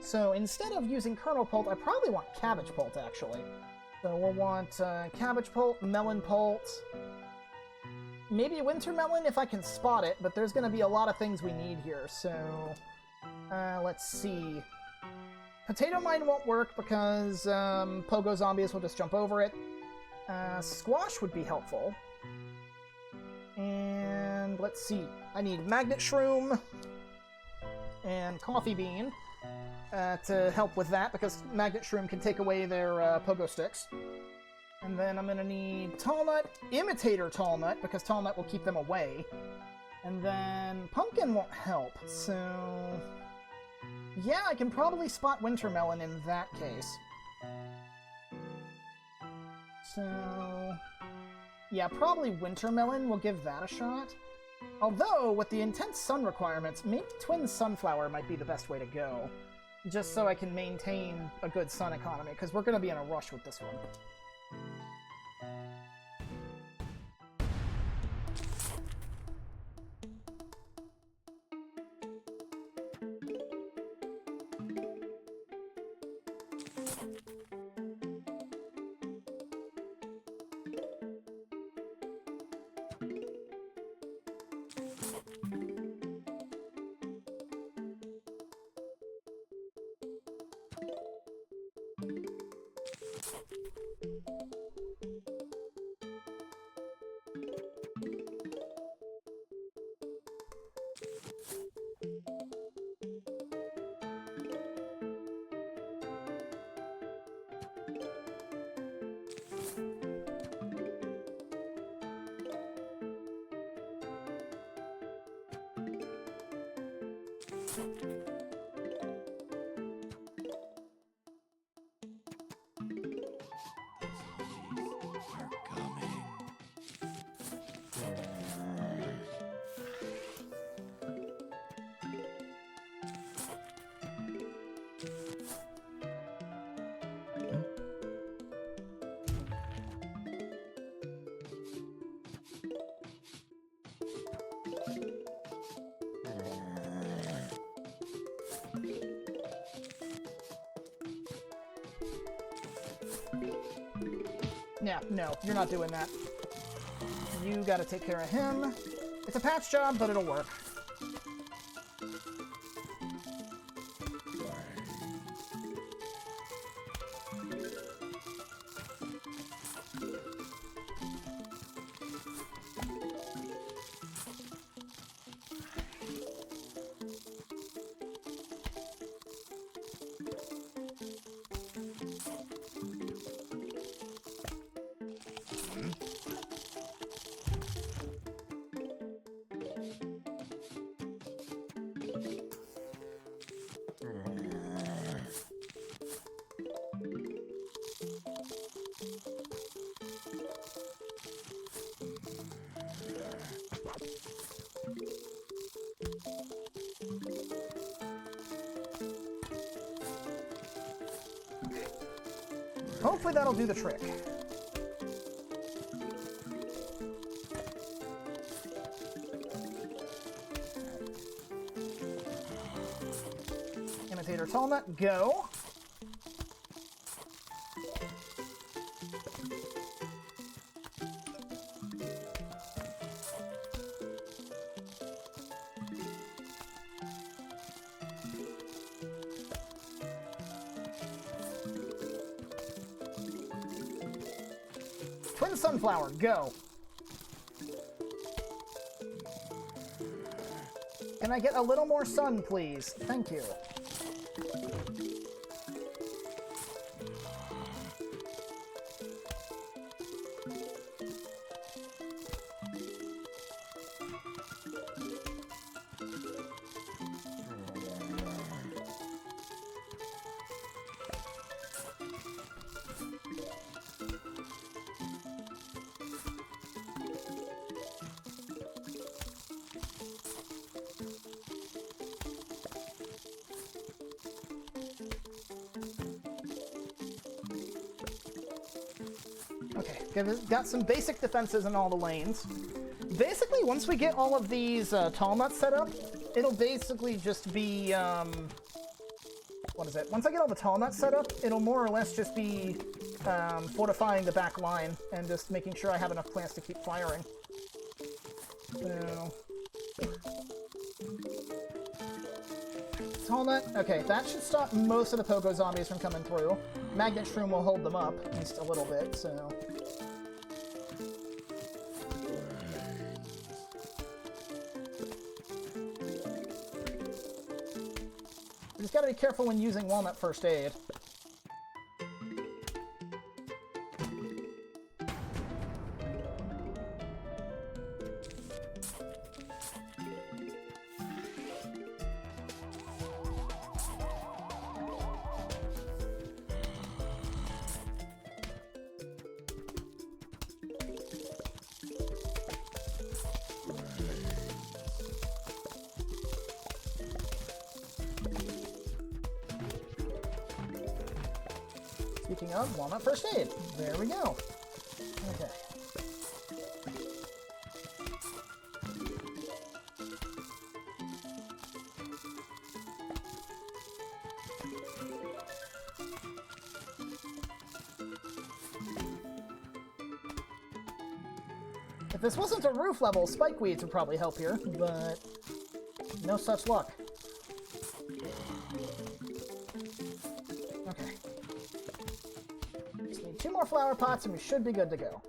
So, instead of using Colonel Polt, I probably want Cabbage Polt, actually. So, we'll want, Cabbage Polt, Melon Polt, maybe Winter Melon if I can spot it, but there's gonna be a lot of things we need here, so... let's see. Potato Mine won't work because, Pogo Zombies will just jump over it. Squash would be helpful. And let's see. I need Magnet Shroom and Coffee Bean to help with that, because Magnet Shroom can take away their Pogo Sticks. And then I'm going to need Tallnut, Imitator Tallnut, because Tallnut will keep them away. And then Pumpkin won't help, so... Yeah, I can probably spot Winter Melon in that case. So... yeah, probably Winter Melon will give that a shot. Although, with the intense sun requirements, maybe Twin Sunflower might be the best way to go. Just so I can maintain a good sun economy, because we're going to be in a rush with this one. Yeah, no, you're not doing that. You gotta take care of him. It's a patch job, but it'll work. Hopefully that'll do the trick. Imitator Tallnut, go. Twin Sunflower, go. Can I get a little more sun, please? Thank you. Okay, got some basic defenses in all the lanes. Basically, once we get all of these tall nuts set up, it'll basically just be, what is it? Once I get all the tall nuts set up, it'll more or less just be fortifying the back line and just making sure I have enough plants to keep firing. So... Tall nut. Okay, that should stop most of the Pogo Zombies from coming through. Magnet Shroom will hold them up, at least a little bit, so... You just gotta be careful when using Walnut First Aid. Speaking of, Walnut First Aid. There we go. Okay. If this wasn't a roof level, spike weeds would probably help here, but no such luck. Okay. Just need 2 more flower pots and we should be good to go.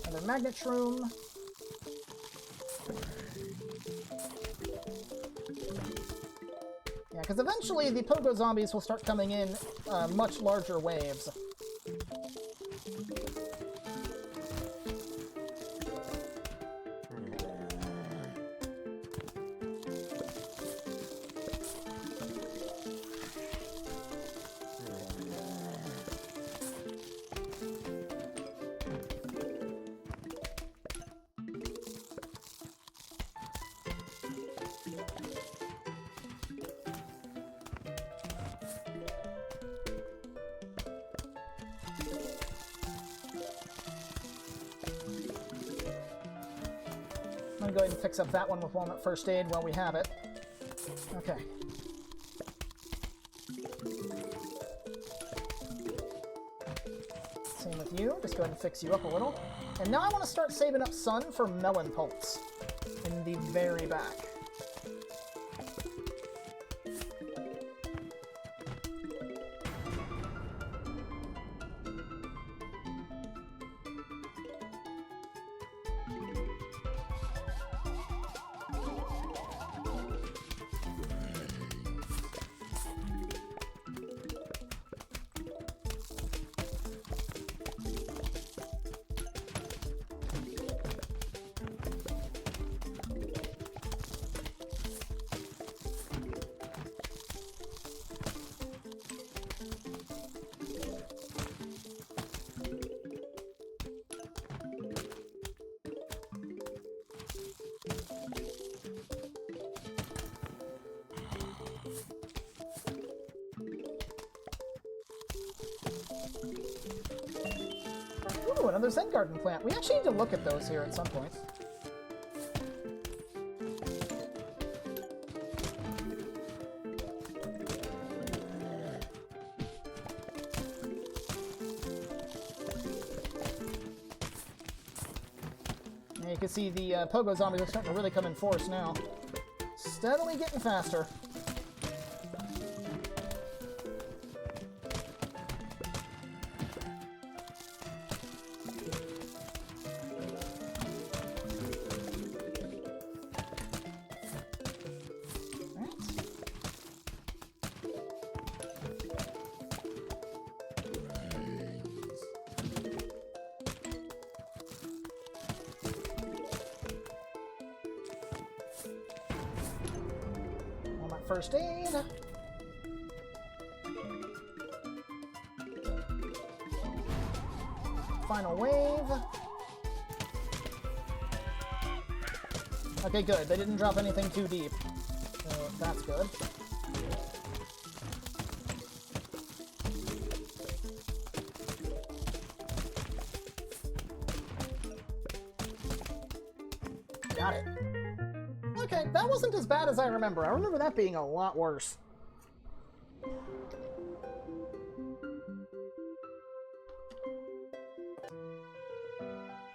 Another magnet shroom. Yeah, because eventually the Pogo Zombies will start coming in much larger waves. I'm going to go ahead and fix up that one with Walnut First Aid while we have it. Okay. Same with you. Just go ahead and fix you up a little. And now I want to start saving up sun for Melon Pulse in the very back. Ooh, another Zen Garden plant. We actually need to look at those here at some point. And you can see the pogo zombies are starting to really come in force now. Steadily getting faster. First aid. Final wave. Okay, good. They didn't drop anything too deep. So that's good. Got it. Okay, that wasn't as bad as I remember. I remember that being a lot worse.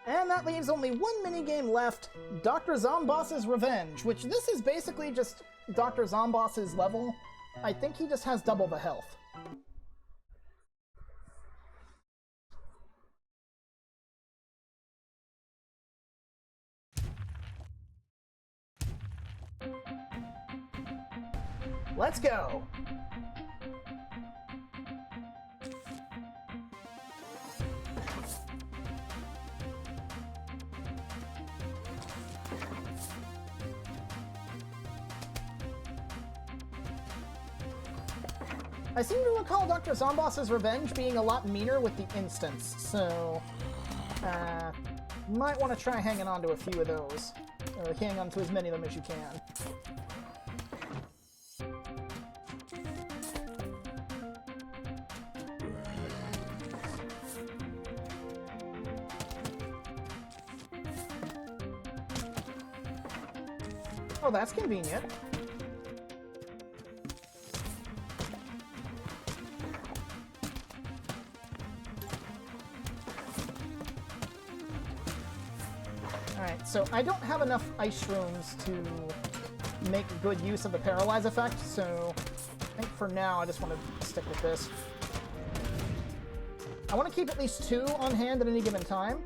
And that leaves only one minigame left, Dr. Zomboss's Revenge, which this is basically just Dr. Zomboss's level. I think he just has double the health. Let's go! I seem to recall Dr. Zomboss's Revenge being a lot meaner with the instants, so might want to try hanging on to a few of those. Or hang on to as many of them as you can. Oh, that's convenient. Alright, so I don't have enough ice shrooms to make good use of the paralyze effect, so I think for now I just want to stick with this. I want to keep at least 2 on hand at any given time.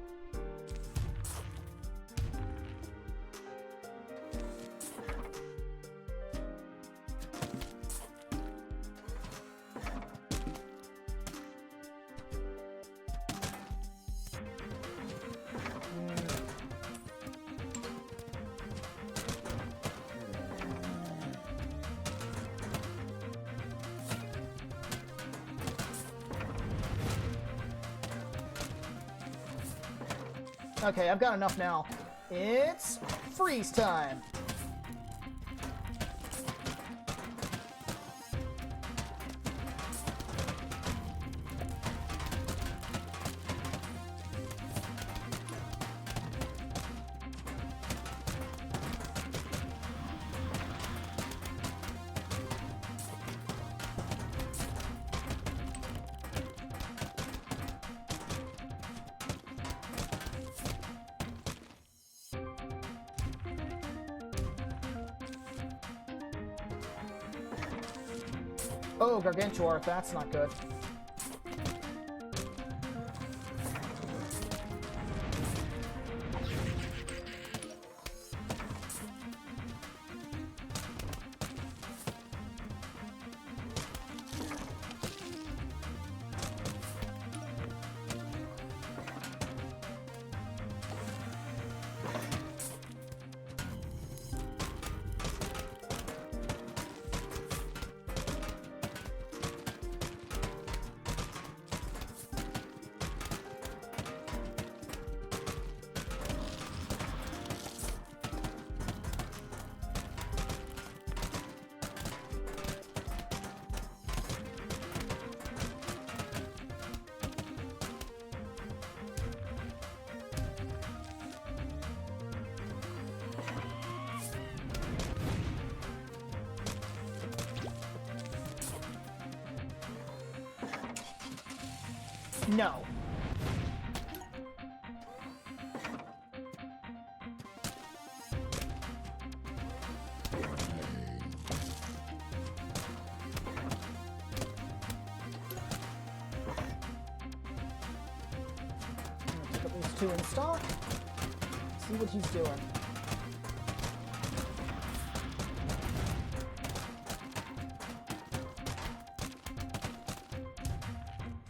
Okay, I've got enough now. It's freeze time! Oh, Gargantuar, that's not good. No. Pick up these two in stock. See what he's doing.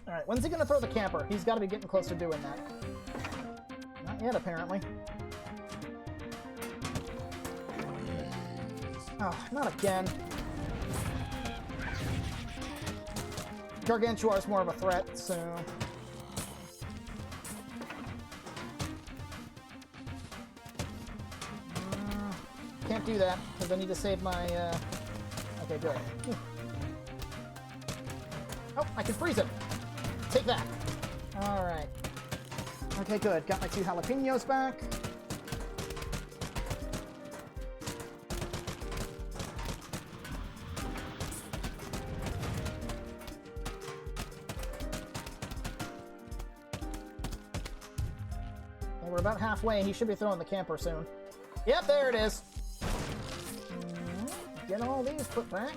Alright, when's he gonna throw the camper? He's gotta be getting close to doing that. Not yet, apparently. Oh, not again. Gargantua is more of a threat, so... Can't do that, because I need to save my, Okay, good. Oh, I can freeze it! Take that! Alright. Okay, good. Got my 2 jalapenos back. Okay, we're about halfway. He should be throwing the camper soon. Yep, there it is! Get all these put back.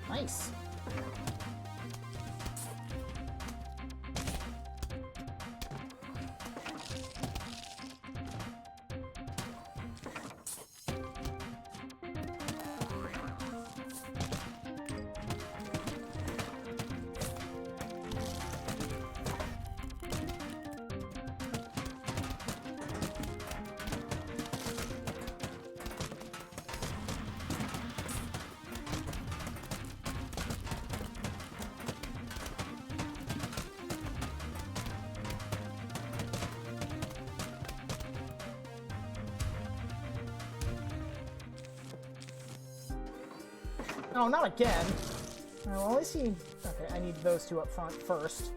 Nice. Oh, not again. Well, at least he... Okay, I need those two up front first.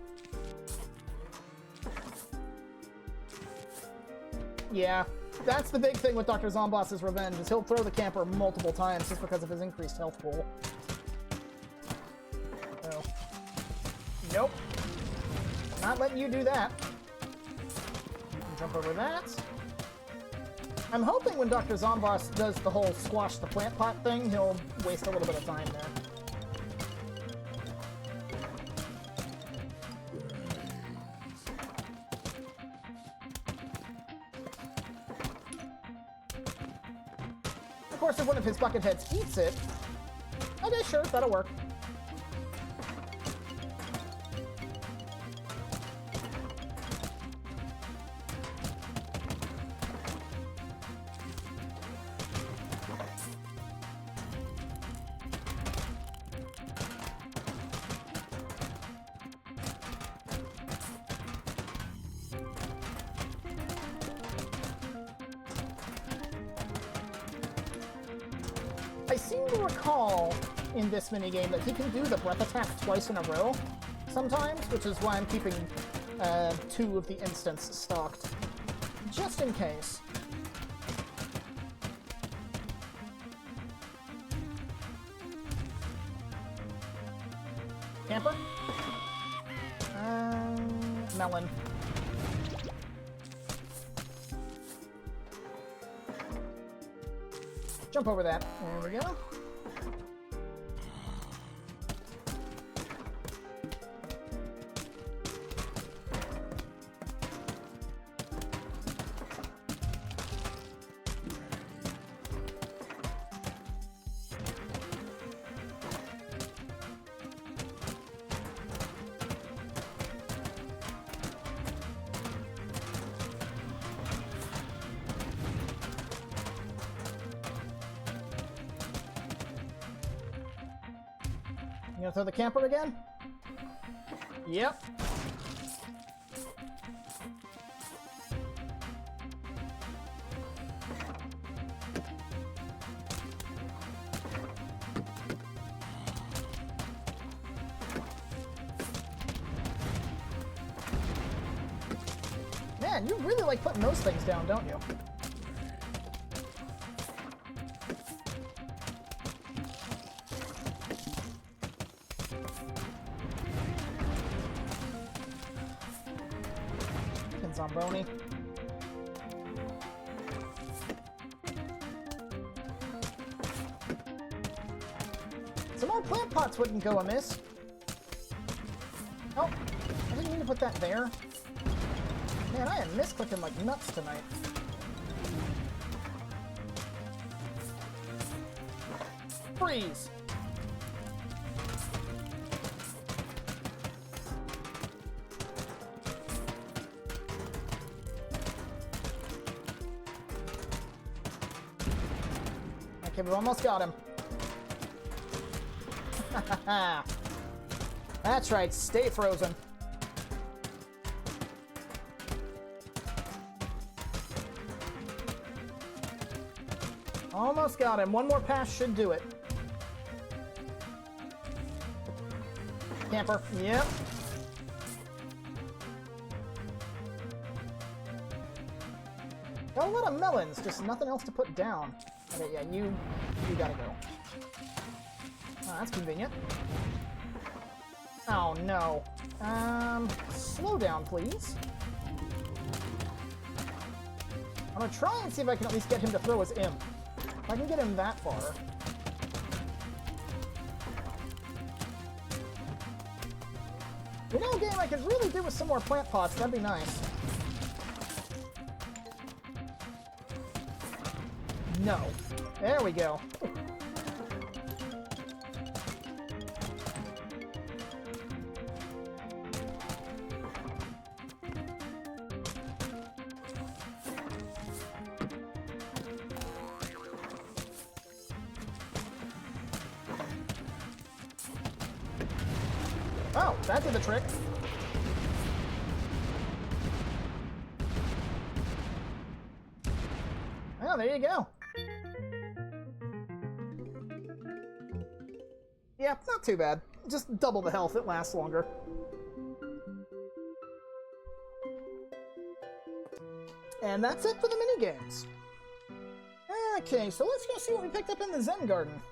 Yeah, that's the big thing with Dr. Zomboss's Revenge, is he'll throw the camper multiple times just because of his increased health pool. So... Nope. Not letting you do that. Jump over that. I'm hoping when Dr. Zomboss does the whole squash the plant pot thing, he'll waste a little bit of time there. Of course, if one of his bucket heads eats it... Okay, sure, that'll work. I seem to recall in this minigame that he can do the breath attack twice in a row sometimes, which is why I'm keeping 2 of the instants stocked, just in case. Camper? Melon. Jump over that. There we go. You gonna throw the camper again? Yep. Man, you really like putting those things down, don't you? Zomboni. Some more plant pots wouldn't go amiss. Oh, I didn't mean to put that there. Man, I am misclicking like nuts tonight. Freeze! Okay, we've almost got him. That's right, stay frozen. Almost got him. One more pass should do it. Camper. Yep. Got a lot of melons, just nothing else to put down. Okay, yeah, you gotta go. Oh, that's convenient. Oh, no. Slow down, please. I'm gonna try and see if I can at least get him to throw his imp. If I can get him that far. You know, game, I could really do with some more plant pots. That'd be nice. No. There we go. Oh, that did the trick. Oh, there you go. Yeah, not too bad. Just double the health, it lasts longer. And that's it for the minigames. Okay, so let's go see what we picked up in the Zen Garden.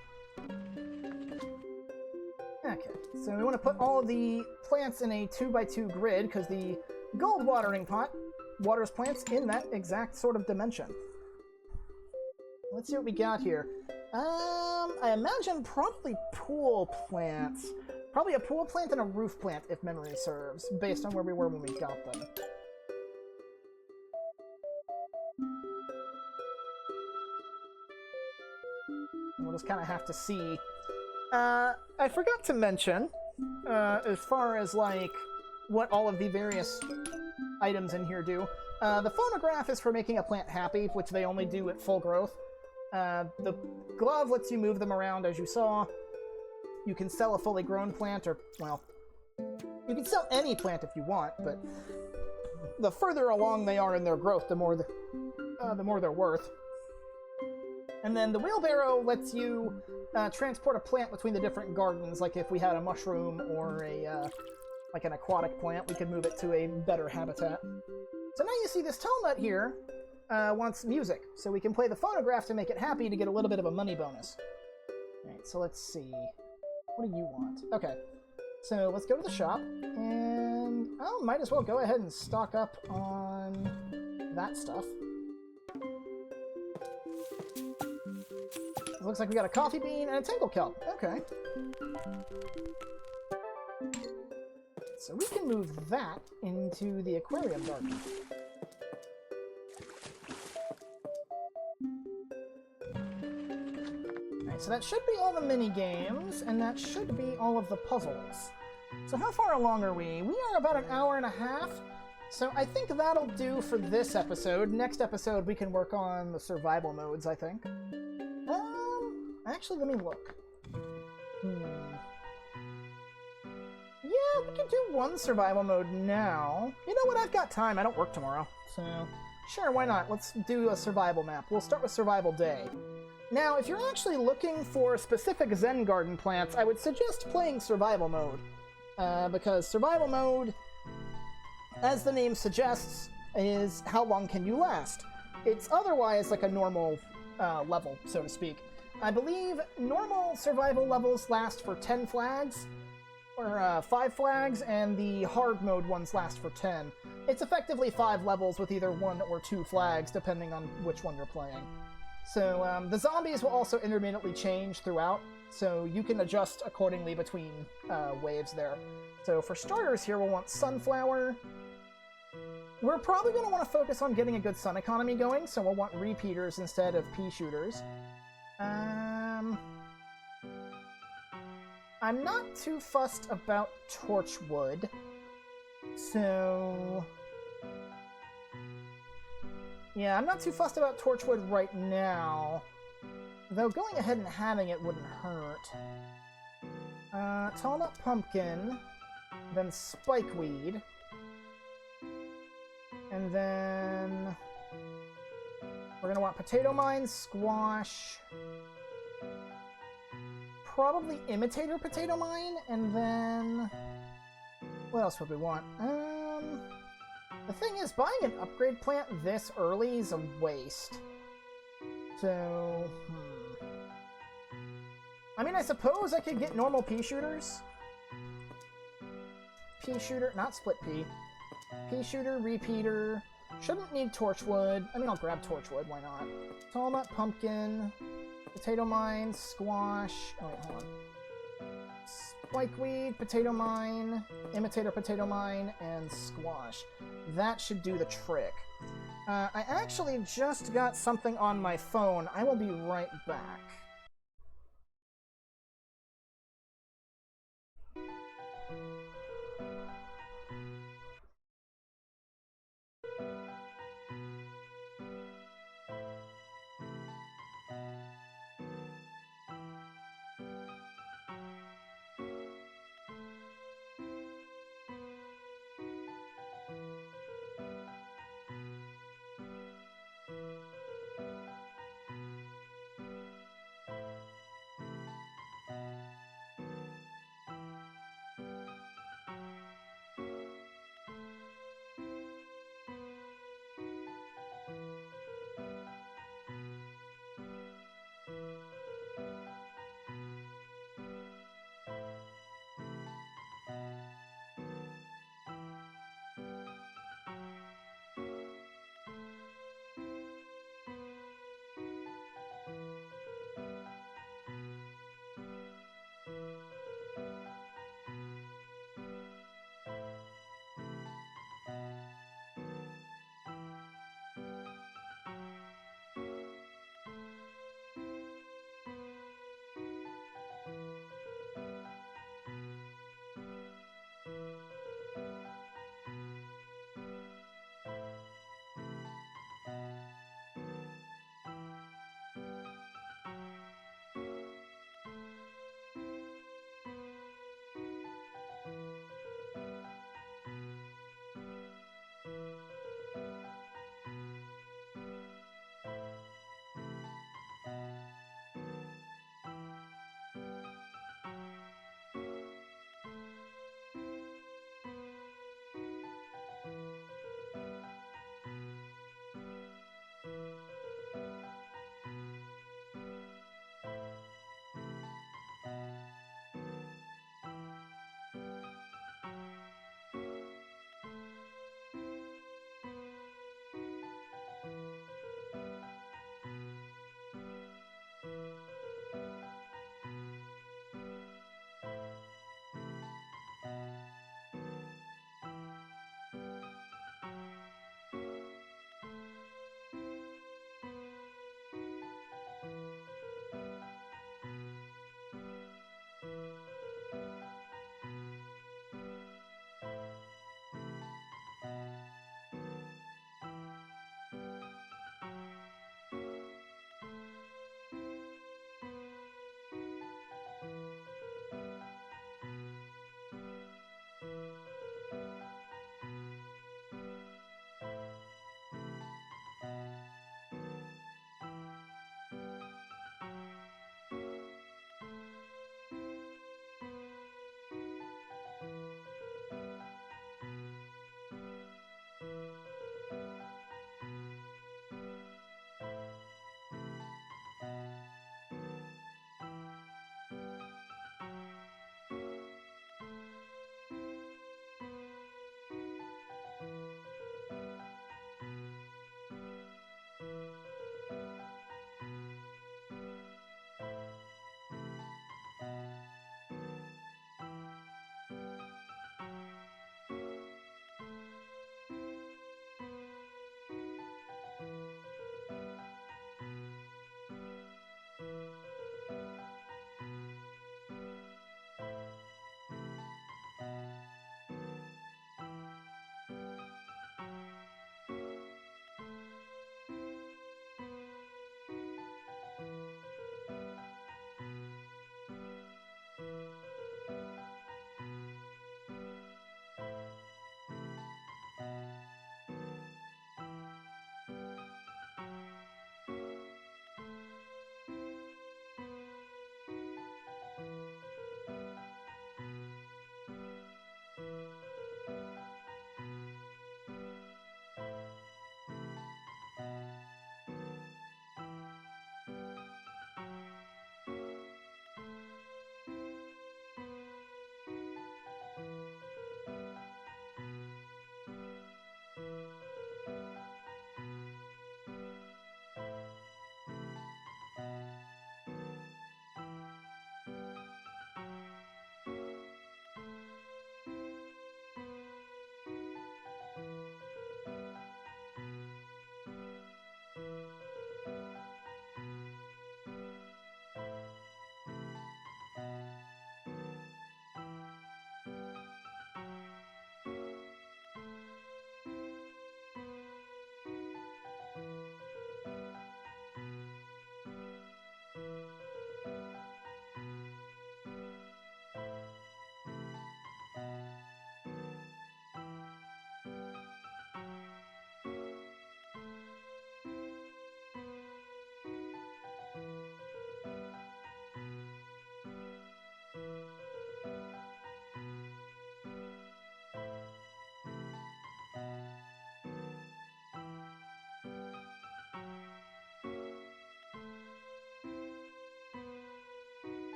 Okay, so we want to put all of the plants in a 2x2 grid, because the gold watering pot waters plants in that exact sort of dimension. Let's see what we got here. I imagine probably pool plants. Probably a pool plant and a roof plant, if memory serves, based on where we were when we got them. And we'll just kind of have to see. I forgot to mention, as far as, like, what all of the various items in here do. The phonograph is for making a plant happy, which they only do at full growth. The glove lets you move them around, as you saw. You can sell a fully grown plant, or, well, you can sell any plant if you want, but the further along they are in their growth, the more they're worth. And then the wheelbarrow lets you transport a plant between the different gardens, like if we had a mushroom or a like an aquatic plant, we could move it to a better habitat. So now you see this Talnut here wants music, so we can play the phonograph to make it happy to get a little bit of a money bonus. Alright, so let's see. What do you want? Okay, so let's go to the shop, and might as well go ahead and stock up on that stuff. It looks like we got a coffee bean and a tinkle kelp. Okay. So we can move that into the aquarium garden. Alright, so that should be all the mini games, and that should be all of the puzzles. So how far along are we? We are about an hour and a half. So I think that'll do for this episode. Next episode we can work on the survival modes, I think. Actually, let me look. we can do one survival mode now. You know what? I've got time. I don't work tomorrow. So, sure, why not? Let's do a survival map. We'll start with survival day. Now, if you're actually looking for specific Zen garden plants, I would suggest playing survival mode. Because survival mode, as the name suggests, is how long can you last. It's otherwise like a normal level, so to speak. I believe normal survival levels last for 10 flags, or 5 flags, and the hard mode ones last for 10. It's effectively 5 levels with either 1 or 2 flags, depending on which one you're playing. So the zombies will also intermittently change throughout, so you can adjust accordingly between waves there. So for starters here, we'll want Sunflower. We're probably going to want to focus on getting a good sun economy going, so we'll want repeaters instead of p-shooters. I'm not too fussed about Torchwood, so... yeah, I'm not too fussed about Torchwood right now, though going ahead and having it wouldn't hurt. Tall Nut Pumpkin, then Spikeweed, and then we're going to want Potato Mine, Squash, probably Imitator Potato Mine, and then what else would we want? The thing is, buying an upgrade plant this early is a waste. So, I mean, I suppose I could get normal pea-shooters. Pea-shooter, not split pea. Pea-shooter, repeater. Shouldn't need Torchwood. I mean, I'll grab Torchwood, why not? Tall Nut Pumpkin, Potato Mine, Squash. Oh, wait, hold on. Spikeweed, Potato Mine, Imitator Potato Mine, and Squash. That should do the trick. I actually just got something on my phone. I will be right back.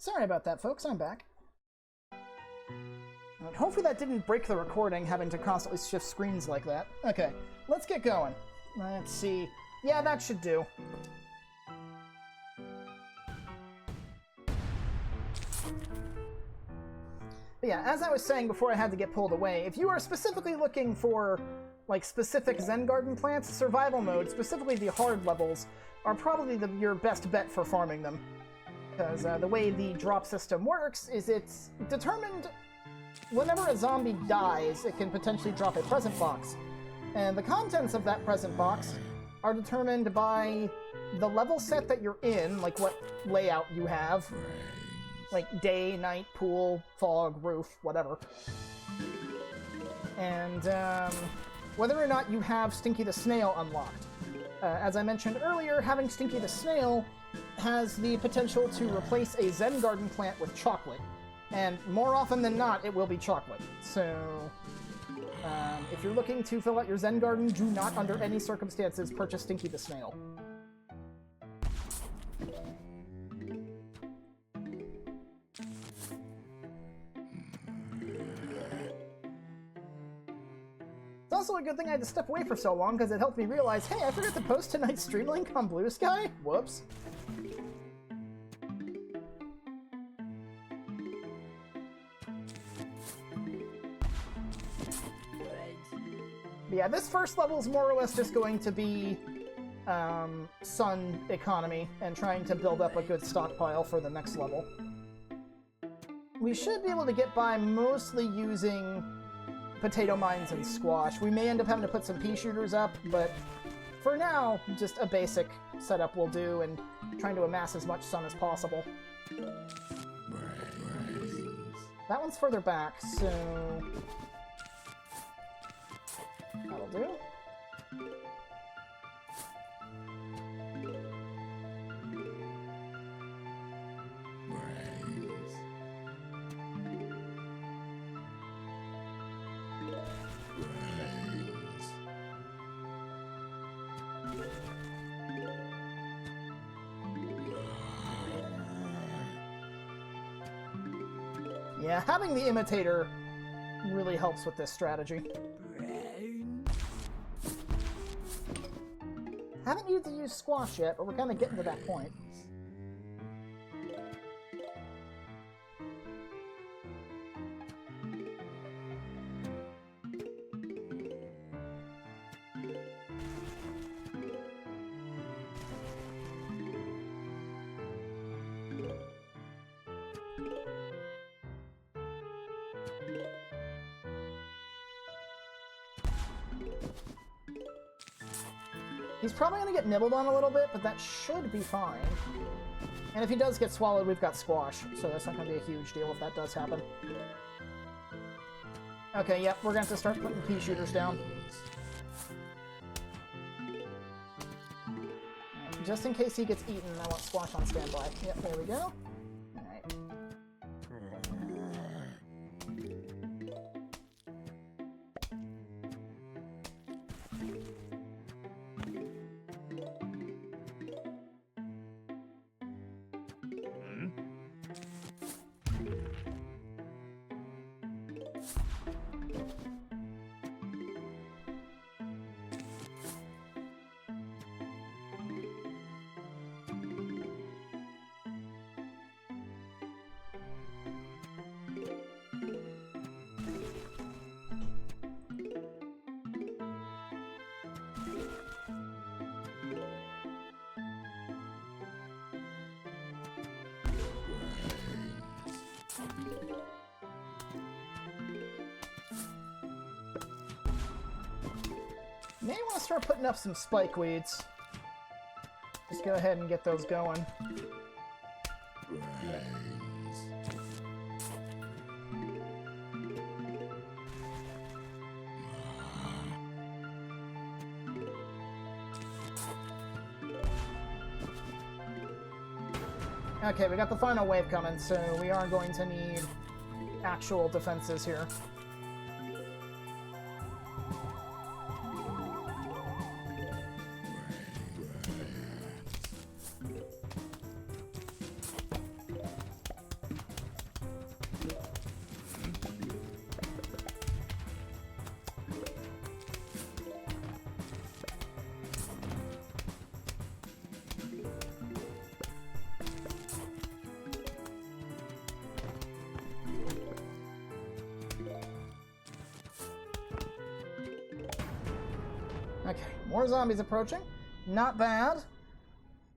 Sorry about that, folks. I'm back. And hopefully that didn't break the recording, having to constantly shift screens like that. Okay, let's get going. Let's see. Yeah, that should do. But yeah, as I was saying before I had to get pulled away, if you are specifically looking for, like, specific Zen Garden plants, survival mode, specifically the hard levels, are probably your best bet for farming them. Because the way the drop system works is it's determined whenever a zombie dies, it can potentially drop a present box. And the contents of that present box are determined by the level set that you're in, like what layout you have. Like day, night, pool, fog, roof, whatever. And whether or not you have Stinky the Snail unlocked. As I mentioned earlier, having Stinky the Snail has the potential to replace a Zen Garden plant with chocolate. And more often than not, it will be chocolate. So, if you're looking to fill out your Zen Garden, do not, under any circumstances, purchase Stinky the Snail. It's also a good thing I had to step away for so long, because it helped me realize, hey, I forgot to post tonight's stream link on Blue Sky? Whoops. But yeah, this first level is more or less just going to be sun economy and trying to build up a good stockpile for the next level. We should be able to get by mostly using potato mines and squash. We may end up having to put some pea shooters up, but for now, just a basic setup will do, and trying to amass as much sun as possible. That one's further back, so that'll do. Yeah, having the imitator really helps with this strategy. Haven't needed to use squash yet, but we're kind of getting to that point. He's probably going to get nibbled on a little bit, but that should be fine. And if he does get swallowed, we've got squash, so that's not going to be a huge deal if that does happen. Okay, yep, we're going to have to start putting pea shooters down. Right, just in case he gets eaten, I want squash on standby. Yep, there we go. Alright. May want to start putting up some spike weeds. Just go ahead and get those going. Okay, we got the final wave coming, so we are going to need actual defenses here. Okay, more zombies approaching. Not bad.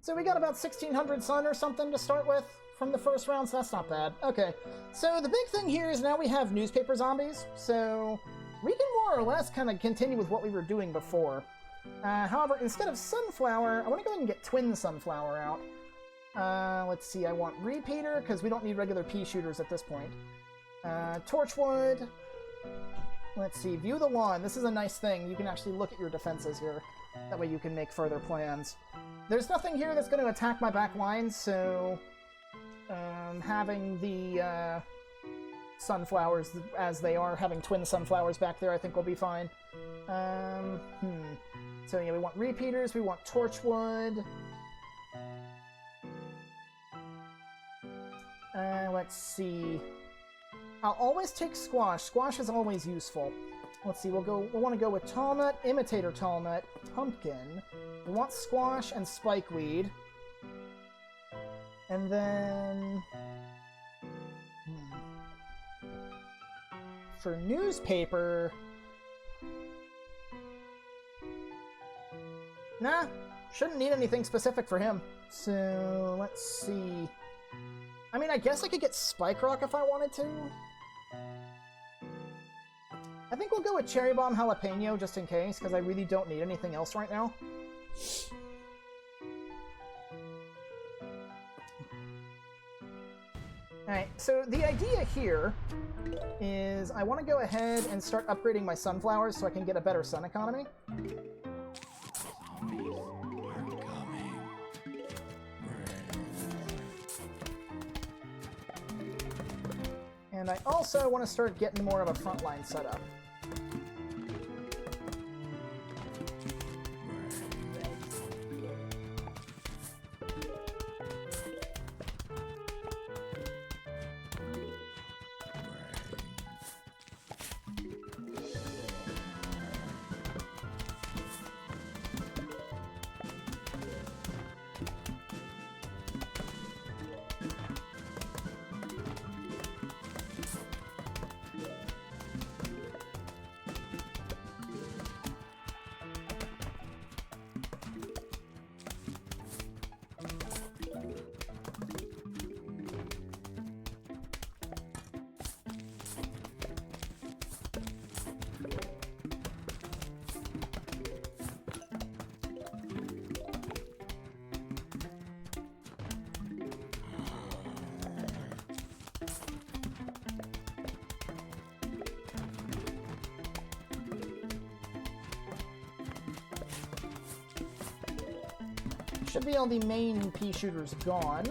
So we got about 1,600 sun or something to start with from the first round, so that's not bad. Okay, so the big thing here is now we have newspaper zombies, so we can more or less kind of continue with what we were doing before. However, instead of sunflower, I want to go ahead and get twin sunflower out. Let's see, I want repeater, because we don't need regular pea shooters at this point. Torchwood. Let's see, view the lawn. This is a nice thing. You can actually look at your defenses here. That way you can make further plans. There's nothing here that's going to attack my back lines, so having the sunflowers as they are, having twin sunflowers back there, I think will be fine. So yeah, we want repeaters, we want torchwood. Let's see. I'll always take squash. Squash is always useful. Let's see, we'll want to go with tall nut, imitator tall nut, pumpkin. We want squash and spikeweed. And then for newspaper, nah, shouldn't need anything specific for him. So let's see. I mean, I guess I could get Spike Rock if I wanted to. I think we'll go with Cherry Bomb Jalapeno just in case, because I really don't need anything else right now. Alright, so the idea here is I want to go ahead and start upgrading my sunflowers so I can get a better sun economy. And I also want to start getting more of a frontline setup. Should be all the main pea shooters gone.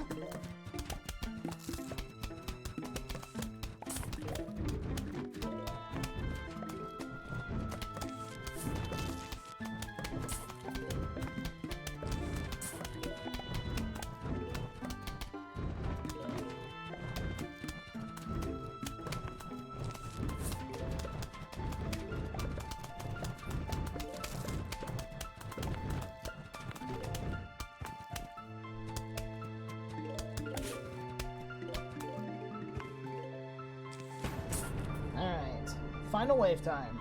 Final wave time.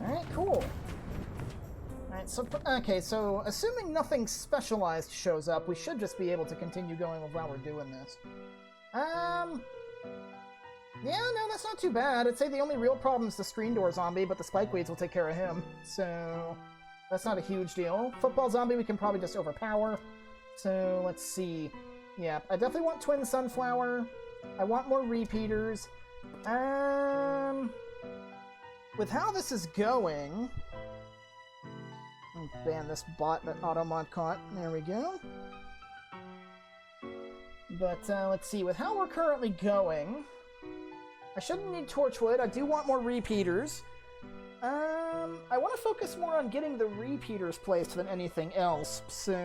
Alright, cool. Alright, so, okay, so assuming nothing specialized shows up, we should just be able to continue going while we're doing this. Yeah, no, that's not too bad. I'd say the only real problem is the screen door zombie, but the spikeweeds will take care of him, so that's not a huge deal. Football zombie we can probably just overpower. So, let's see. Yeah, I definitely want twin sunflower. I want more repeaters. With how this is going... ban this bot that Automod caught. There we go. But, let's see. With how we're currently going... I shouldn't need Torchwood. I do want more repeaters. I want to focus more on getting the repeaters placed than anything else, so...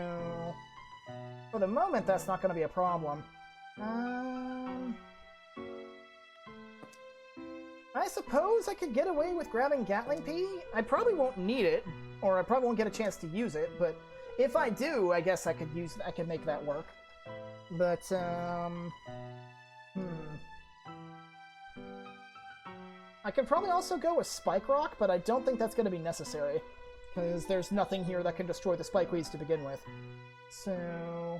For the moment, that's not going to be a problem. I suppose I could get away with grabbing Gatling Pea. I probably won't need it, or I probably won't get a chance to use it, but if I do, I guess I could make that work. But, I could probably also go with Spike Rock, but I don't think that's going to be necessary, because there's nothing here that can destroy the Spike Weeds to begin with. So,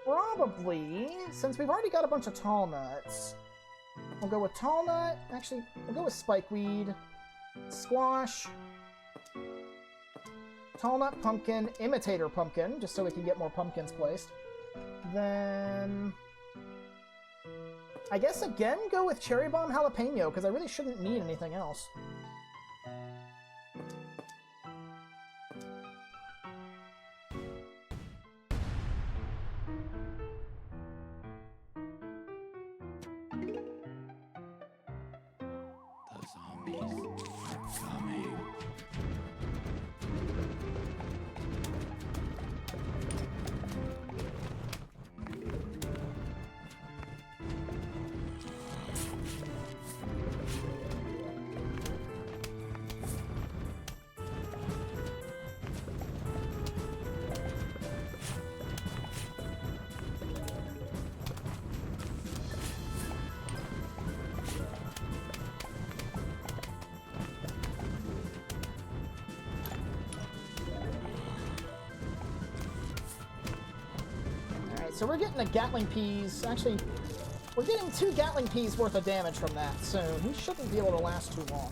probably, since we've already got a bunch of Tall Nuts, we'll go with Tall Nut. Actually, we'll go with Spikeweed, Squash, Tall Nut Pumpkin, Imitator Pumpkin, just so we can get more pumpkins placed. Then, I guess again go with Cherry Bomb Jalapeno, because I really shouldn't need anything else. So we're getting a Gatling Peas. Actually, we're getting 2 Gatling Peas worth of damage from that, so he shouldn't be able to last too long.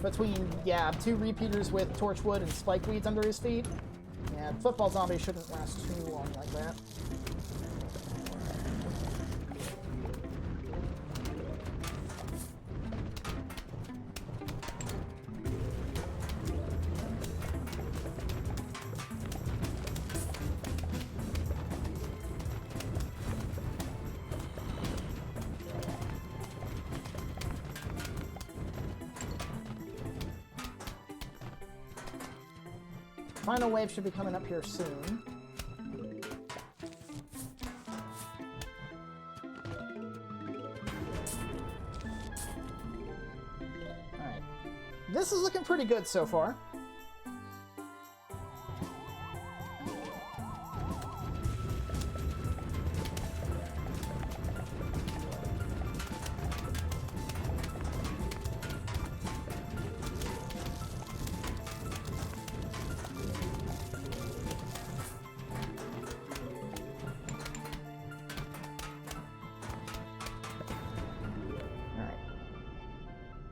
Between, yeah, 2 repeaters with Torchwood and Spikeweeds under his feet, yeah, Football Zombie shouldn't last too long like that. Final wave should be coming up here soon. Alright. This is looking pretty good so far.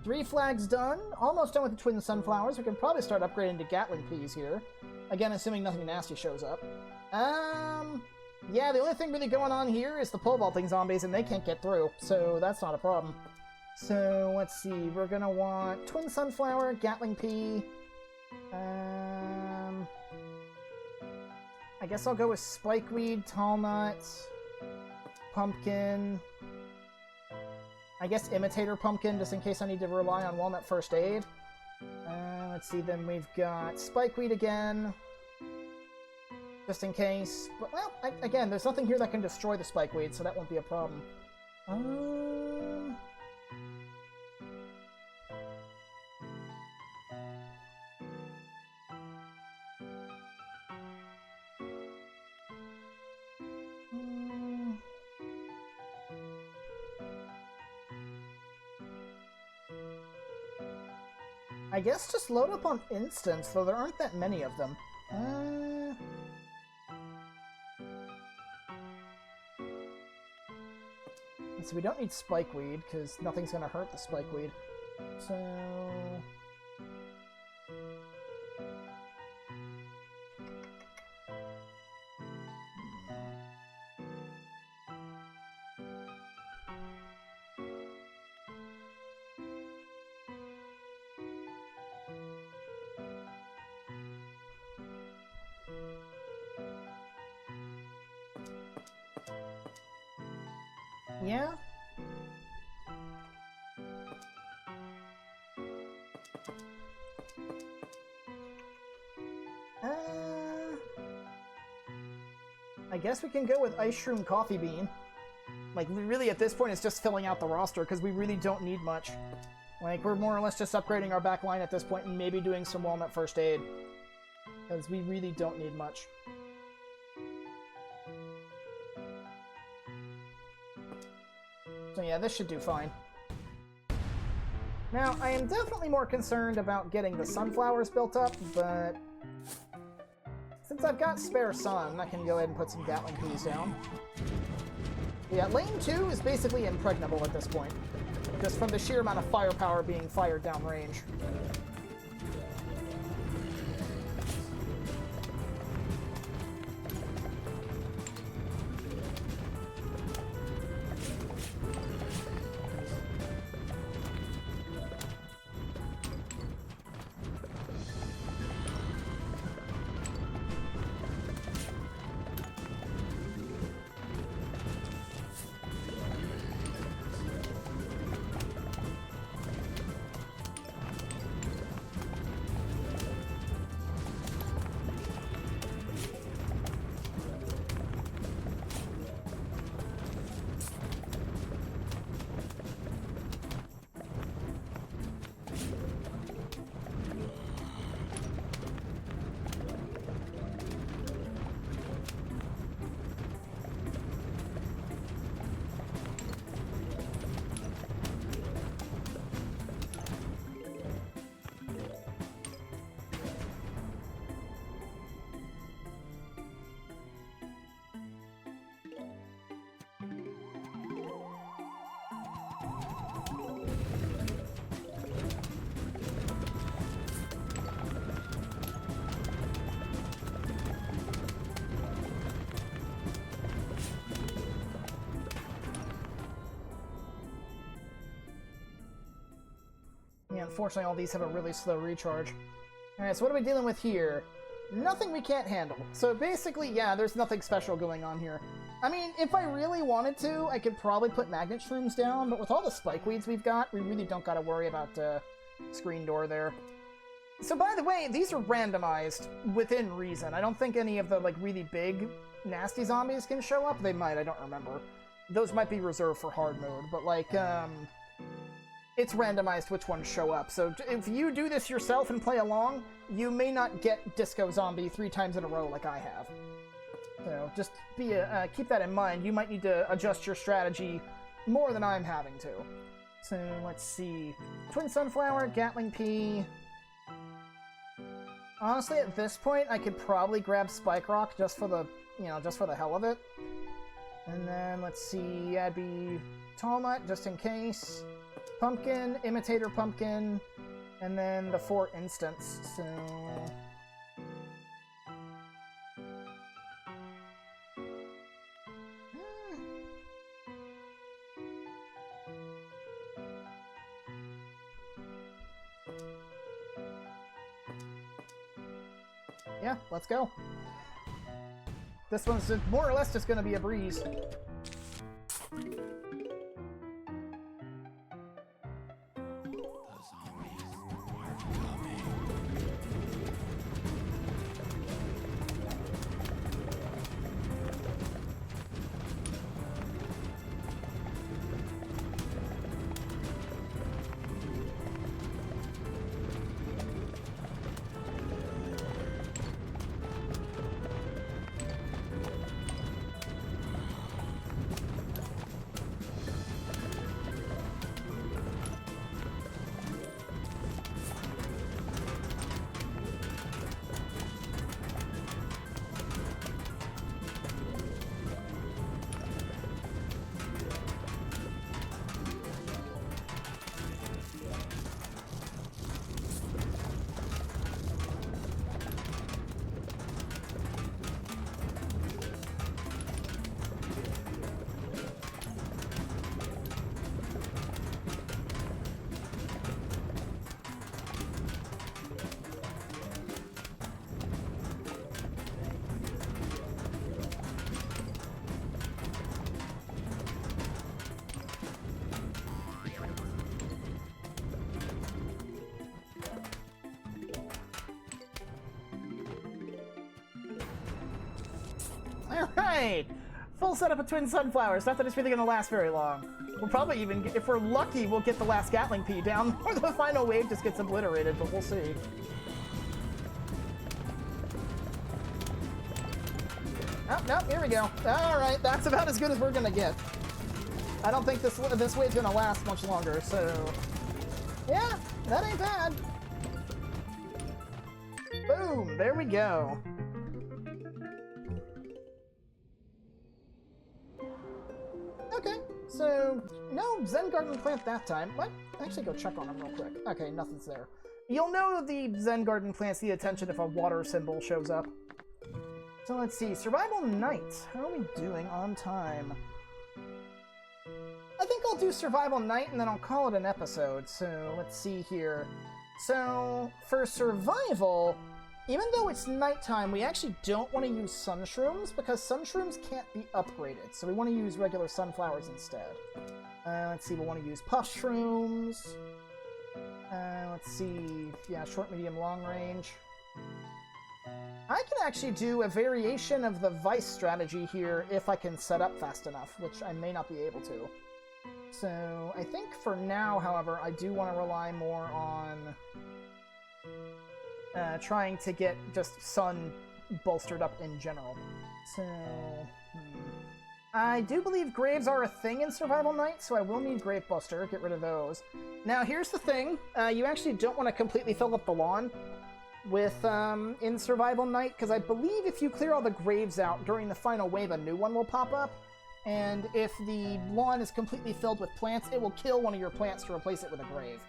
Three flags done. Almost done with the Twin Sunflowers. We can probably start upgrading to Gatling Peas here. Again, assuming nothing nasty shows up. Yeah, the only thing really going on here is the pole vaulting zombies, and they can't get through, so that's not a problem. So, let's see. We're gonna want Twin Sunflower, Gatling Pea. I guess I'll go with Spikeweed, Tall Nut, Pumpkin. I guess Imitator Pumpkin, just in case I need to rely on Walnut First Aid. Let's see, then we've got Spikeweed again, just in case. But, well, again, there's nothing here that can destroy the Spikeweed, so that won't be a problem. I guess just load up on instants, though there aren't that many of them. So we don't need Spikeweed, because nothing's going to hurt the Spikeweed. So... yeah? I guess we can go with Ice Shroom Coffee Bean. Like, really, at this point, it's just filling out the roster, because we really don't need much. Like, we're more or less just upgrading our back line at this point and maybe doing some Walnut First Aid. Because we really don't need much. So yeah, this should do fine. Now, I am definitely more concerned about getting the sunflowers built up, but since I've got spare sun, I can go ahead and put some Gatling peas down. Yeah, lane 2 is basically impregnable at this point, just from the sheer amount of firepower being fired downrange. Yeah, unfortunately all these have a really slow recharge. Alright, so what are we dealing with here? Nothing we can't handle. So basically, yeah, there's nothing special going on here. I mean, if I really wanted to, I could probably put magnet shrooms down, but with all the spike weeds we've got, we really don't gotta worry about screen door there. So by the way, these are randomized within reason. I don't think any of the, like, really big, nasty zombies can show up. They might, I don't remember. Those might be reserved for hard mode, but, like, it's randomized which ones show up. So if you do this yourself and play along, you may not get Disco Zombie 3 times in a row like I have. So just keep that in mind. You might need to adjust your strategy more than I'm having to. So let's see. Twin Sunflower, Gatling Pea. Honestly, at this point, I could probably grab Spike Rock just for the, just for the hell of it. And then let's see, that'd be Tall Nut just in case. Pumpkin, Imitator Pumpkin, and then the 4 instants, so... Yeah, let's go. This one's more or less just gonna be a breeze. Alright! Full setup of twin sunflowers. Not that it's really going to last very long. We'll probably even, if we're lucky, we'll get the last Gatling Pea down, or the final wave just gets obliterated, but we'll see. Oh, no, here we go. Alright, that's about as good as we're going to get. I don't think this wave's going to last much longer, so... yeah, that ain't bad. Boom, there we go. Okay, so no Zen Garden plant that time. What? Actually, go check on them real quick. Okay, nothing's there. You'll know the Zen Garden plants need attention if a water symbol shows up. So let's see, Survival Night. How are we doing on time? I think I'll do Survival Night and then I'll call it an episode. So let's see here. So for Survival, even though it's nighttime, we actually don't want to use sun shrooms because sun shrooms can't be upgraded. So we want to use regular sunflowers instead. Let's see, we'll want to use puff shrooms. Let's see, yeah, short, medium, long range. I can actually do a variation of the Vice strategy here if I can set up fast enough, which I may not be able to. So I think for now, however, I do want to rely more on trying to get just sun bolstered up in general. So, I do believe graves are a thing in Survival Night, so I will need Grave Buster, get rid of those. Now, here's the thing. You actually don't want to completely fill up the lawn with in Survival Night, because I believe if you clear all the graves out during the final wave, a new one will pop up. And if the lawn is completely filled with plants, it will kill one of your plants to replace it with a grave.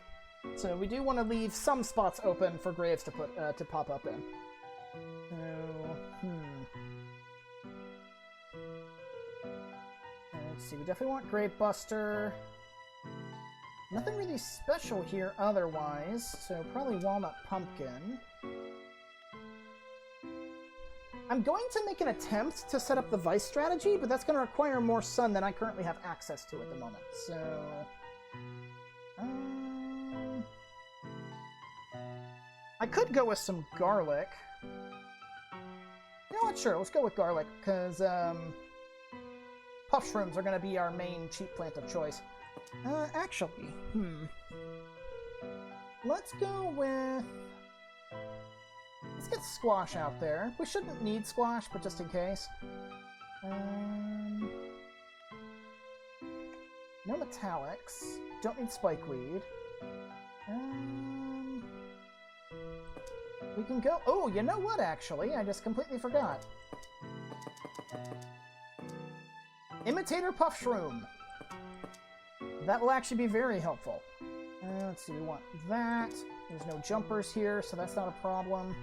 So we do want to leave some spots open for graves to put to pop up in. So, let's see, we definitely want Grave Buster. Nothing really special here otherwise, so probably Walnut Pumpkin. I'm going to make an attempt to set up the Vice strategy, but that's going to require more sun than I currently have access to at the moment. So, I could go with some garlic. You know what? Sure, let's go with garlic, because puff shrooms are going to be our main cheap plant of choice. Actually, let's go with... let's get squash out there. We shouldn't need squash, but just in case. No metallics. Don't need spikeweed. We can go... oh, you know what, actually? I just completely forgot. Imitator Puff Shroom. That will actually be very helpful. Let's see, we want that. There's no jumpers here, so that's not a problem.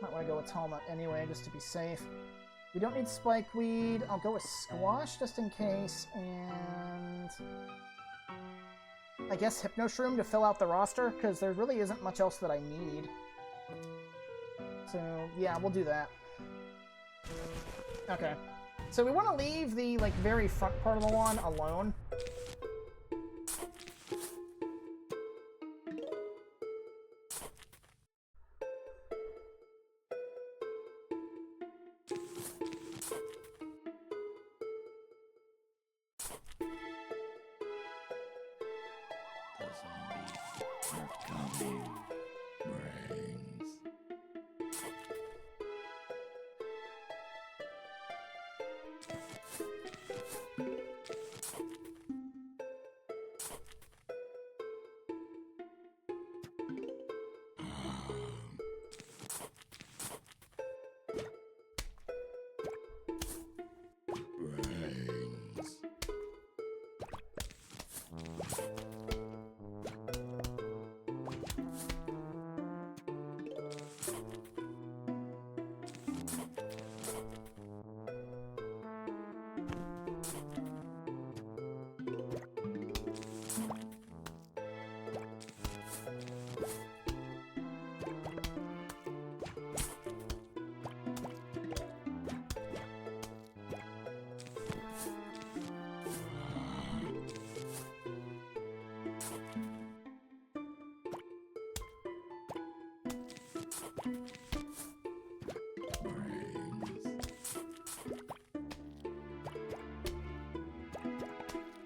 Might want to go with Talnut anyway, just to be safe. We don't need spikeweed. I'll go with squash just in case, and I guess Hypno Shroom to fill out the roster, because there really isn't much else that I need. So, yeah, we'll do that. Okay. So we want to leave the, like, very front part of the lawn alone.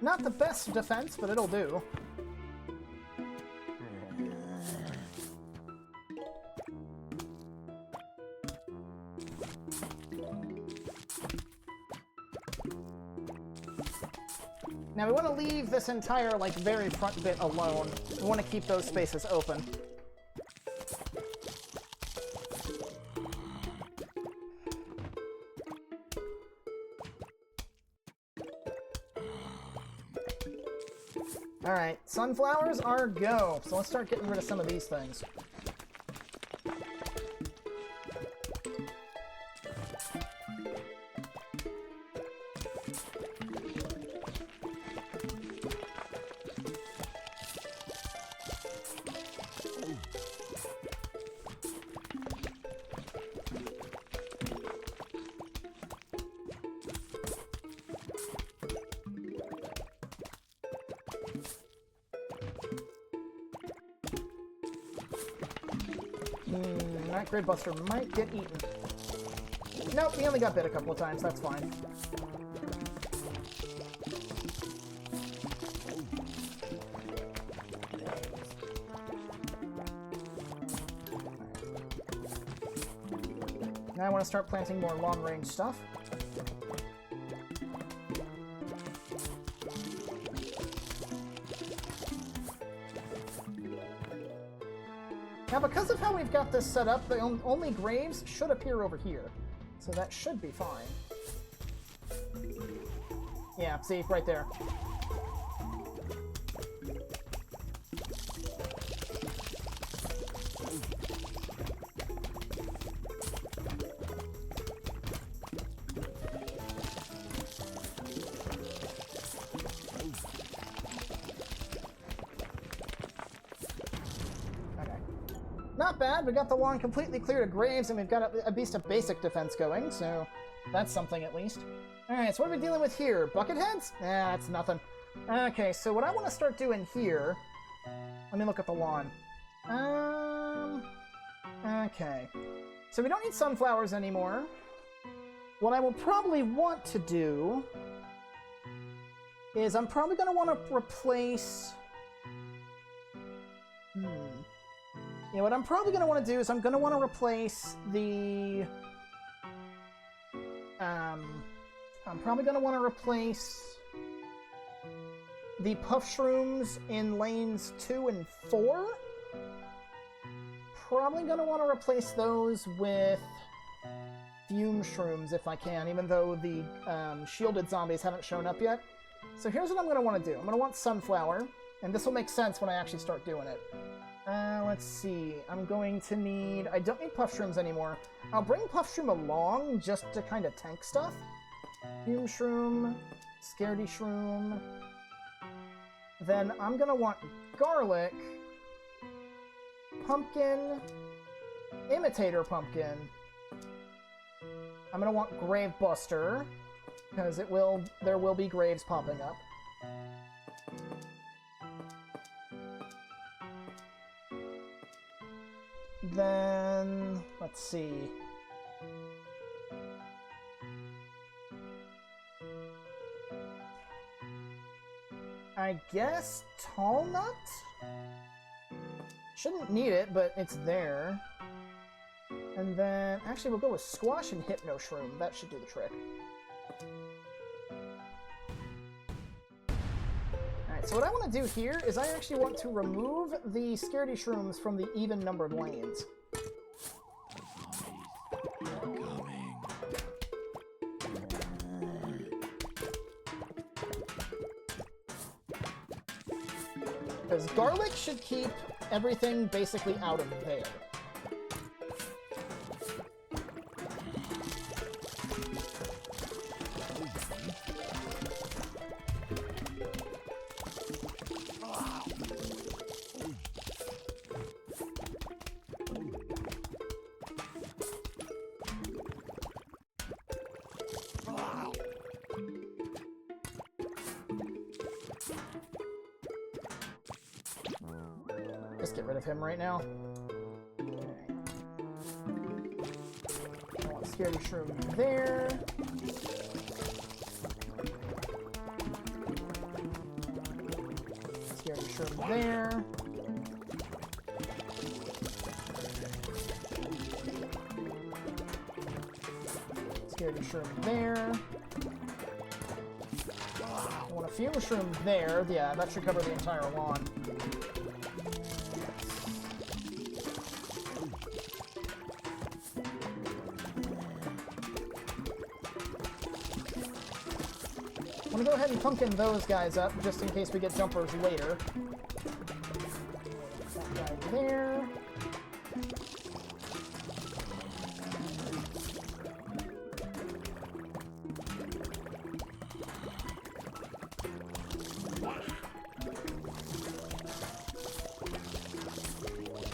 Not the best defense, but it'll do. Now we want to leave this entire, like, very front bit alone. We want to keep those spaces open. Alright, sunflowers are go. So let's start getting rid of some of these things. That Grid Buster might get eaten. Nope, he only got bit a couple of times, that's fine. Now I want to start planting more long-range stuff. Now, because of how we've got this set up, the only graves should appear over here. So that should be fine. Yeah, see, right there. Not bad, we got the lawn completely cleared of graves, and we've got at least a basic defense going, so that's something at least. Alright, so what are we dealing with here? Bucket heads? Nah, that's nothing. Okay, so what I want to start doing here... Let me look at the lawn. Okay. So we don't need sunflowers anymore. What I will probably want to do... is I'm probably going to want to replace... Yeah, what I'm probably going to want to do is I'm going to want to replace the... I'm probably going to want to replace the puff shrooms in lanes 2 and 4. Probably going to want to replace those with fume shrooms if I can, even though the shielded zombies haven't shown up yet. So here's what I'm going to want to do. I'm going to want sunflower, and this will make sense when I actually start doing it. Let's see. I'm going to need... I don't need puff shrooms anymore. I'll bring puff shroom along just to kind of tank stuff. Fume shroom, scaredy shroom. Then I'm going to want garlic, pumpkin, imitator pumpkin. I'm going to want grave buster, because there will be graves popping up. Then, let's see. I guess tall nut? Shouldn't need it, but it's there. And then, actually we'll go with squash and hypno shroom. That should do the trick. So what I want to do here is I actually want to remove the scaredy shrooms from the even-numbered lanes. Because garlic should keep everything basically out of there. Just get rid of him right now. Okay. I want scaredy shroom there. Shroom there. Scaredy Shroom there. I want a few mushrooms there. Yeah, that should cover the entire lawn. I'm gonna go ahead and pumpkin those guys up, just in case we get jumpers later. That guy there.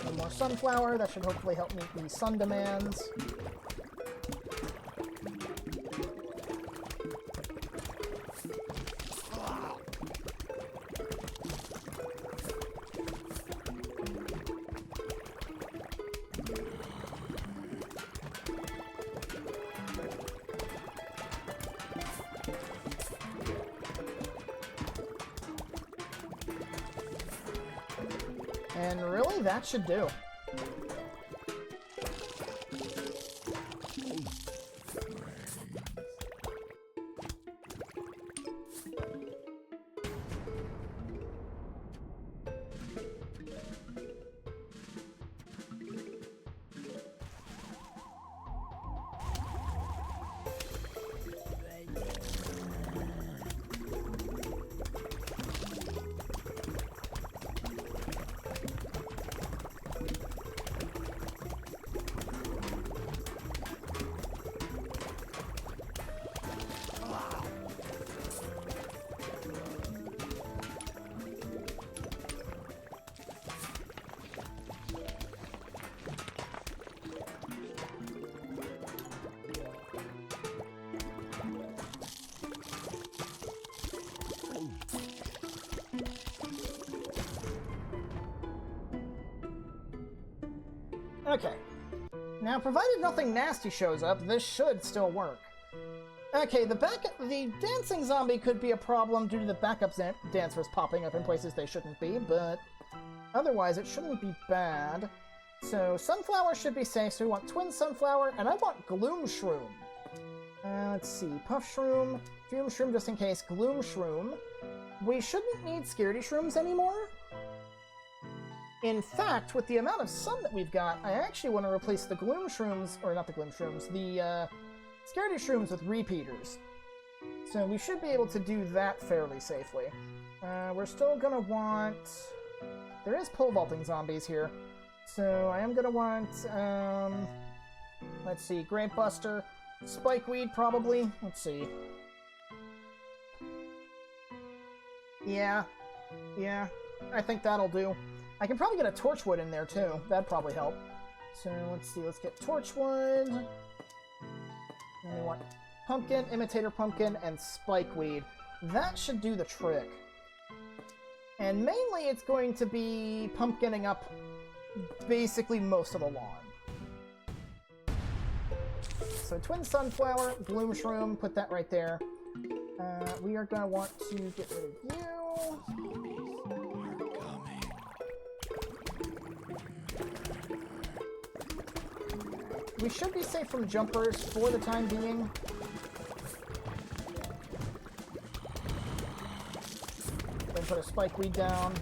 One more sunflower, that should hopefully help meet the sun demands. And really, that should do. Okay. Now, provided nothing nasty shows up, this should still work. Okay, the dancing zombie could be a problem due to the backup dancers popping up in places they shouldn't be, but otherwise it shouldn't be bad. So, sunflower should be safe, so we want twin sunflower, and I want gloom shroom. Let's see, puff shroom, fume shroom just in case, gloom shroom. We shouldn't need scaredy shrooms anymore. In fact, with the amount of sun that we've got, I actually want to replace the gloom shrooms, or not the gloom shrooms, the scaredy shrooms with repeaters. So we should be able to do that fairly safely. We're still going to want... There is pole vaulting zombies here. So I am going to want, let's see, Grape Buster, Spikeweed probably. Let's see. Yeah, I think that'll do. I can probably get a Torchwood in there too. That'd probably help. So let's see, let's get Torchwood. And we want Pumpkin, Imitator Pumpkin, and Spikeweed. That should do the trick. And mainly it's going to be pumpkining up basically most of the lawn. So Twin Sunflower, Gloom Shroom, put that right there. We are going to want to get rid of you. We should be safe from jumpers for the time being. Then put a Spikeweed down.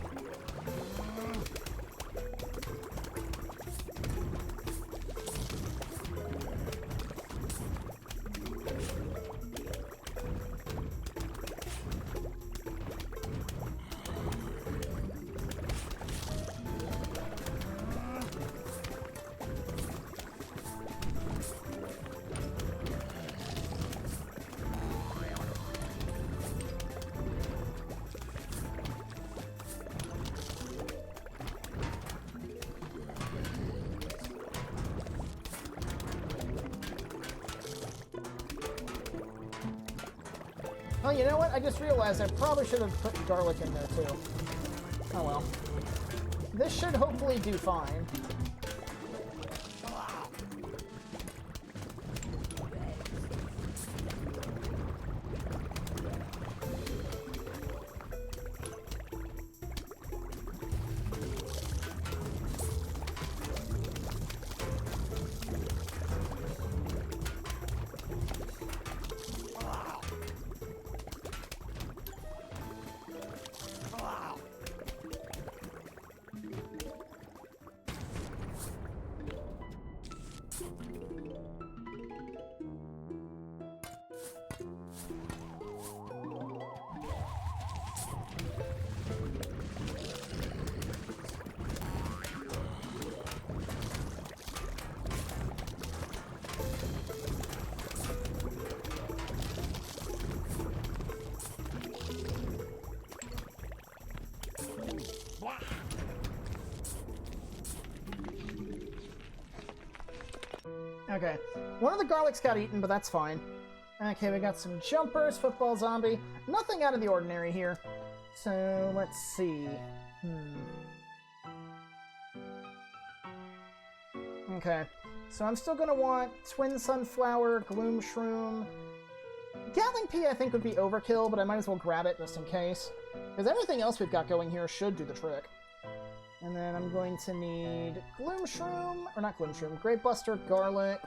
Oh, you know what? I just realized I probably should have put garlic in there, too. Oh, well. This should hopefully do fine. Okay, one of the garlics got eaten, but that's fine. Okay, we got some jumpers, football zombie. Nothing out of the ordinary here. So, let's see. Okay, so I'm still gonna want Twin Sunflower, Gloom Shroom. Gatling Pea I think would be overkill, but I might as well grab it just in case. Because everything else we've got going here should do the trick. And then I'm going to need Gloom Shroom, or not Gloom Shroom, Grape Buster, Garlic.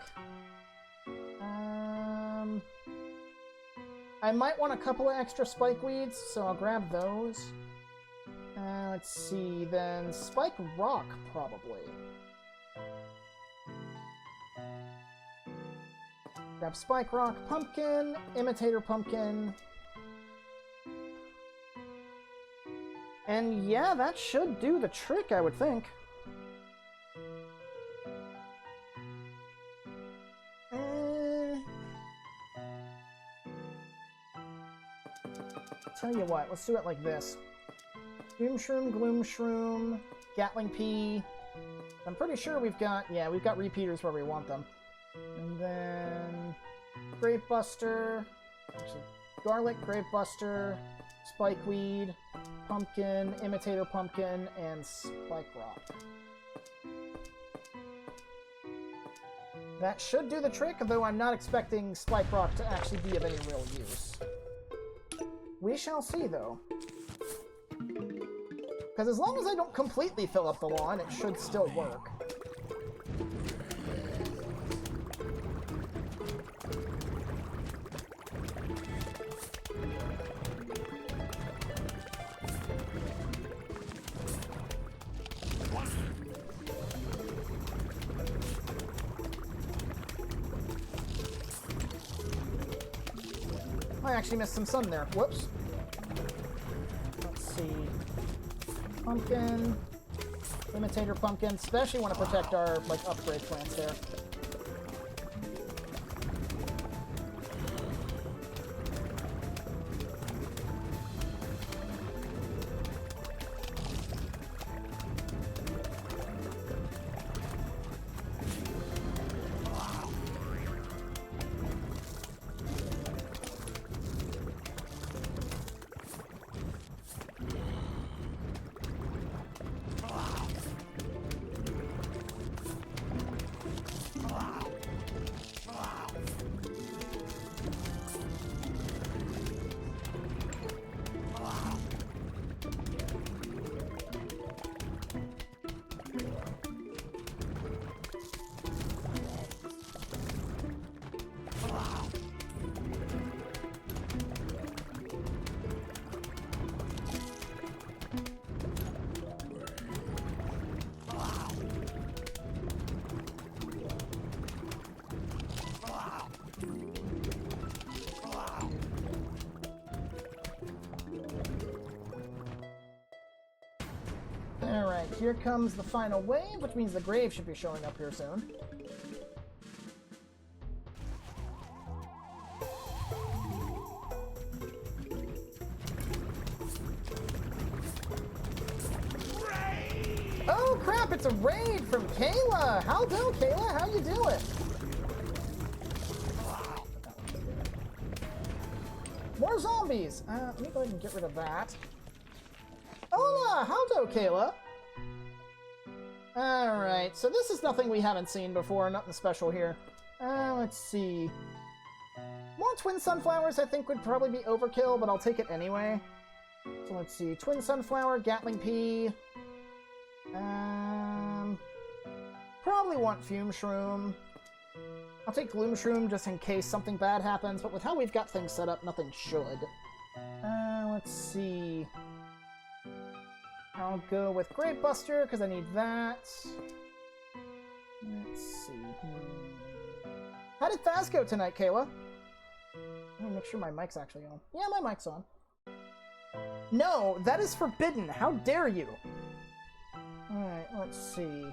I might want a couple of extra Spike Weeds, so I'll grab those. Let's see, then Spike Rock, probably. Grab Spike Rock, Pumpkin, Imitator Pumpkin. And yeah, that should do the trick, I would think. Tell you what, let's do it like this. Gloom Shroom, Gatling Pea. I'm pretty sure we've got repeaters where we want them. And then Grape Buster, actually, Garlic, Grape Buster, Spike Weed, Pumpkin, Imitator Pumpkin, and Spike Rock. That should do the trick, though I'm not expecting Spike Rock to actually be of any real use. We shall see, though. Because as long as I don't completely fill up the lawn, it should still work. I actually missed some sun there. Whoops. Let's see. Pumpkin. Imitator Pumpkin. Especially want to protect our, like, upgrade plants there. Alright, here comes the final wave, which means the grave should be showing up here soon. Oh crap, it's a raid from Kayla! How do, Kayla? How you doing? More zombies! Let me go ahead and get rid of that. Hola! How do, Kayla? Alright, so this is nothing we haven't seen before, nothing special here. Let's see. More Twin Sunflowers I think would probably be overkill, but I'll take it anyway. So let's see. Twin Sunflower, Gatling Pea. Probably want Fume Shroom. I'll take Gloom Shroom just in case something bad happens, but with how we've got things set up, nothing should. Let's see. I'll go with Grape Buster, because I need that. Let's see. How did Thaz go tonight, Kayla? Let me make sure my mic's actually on. Yeah, my mic's on. No, that is forbidden. How dare you? Alright, let's see.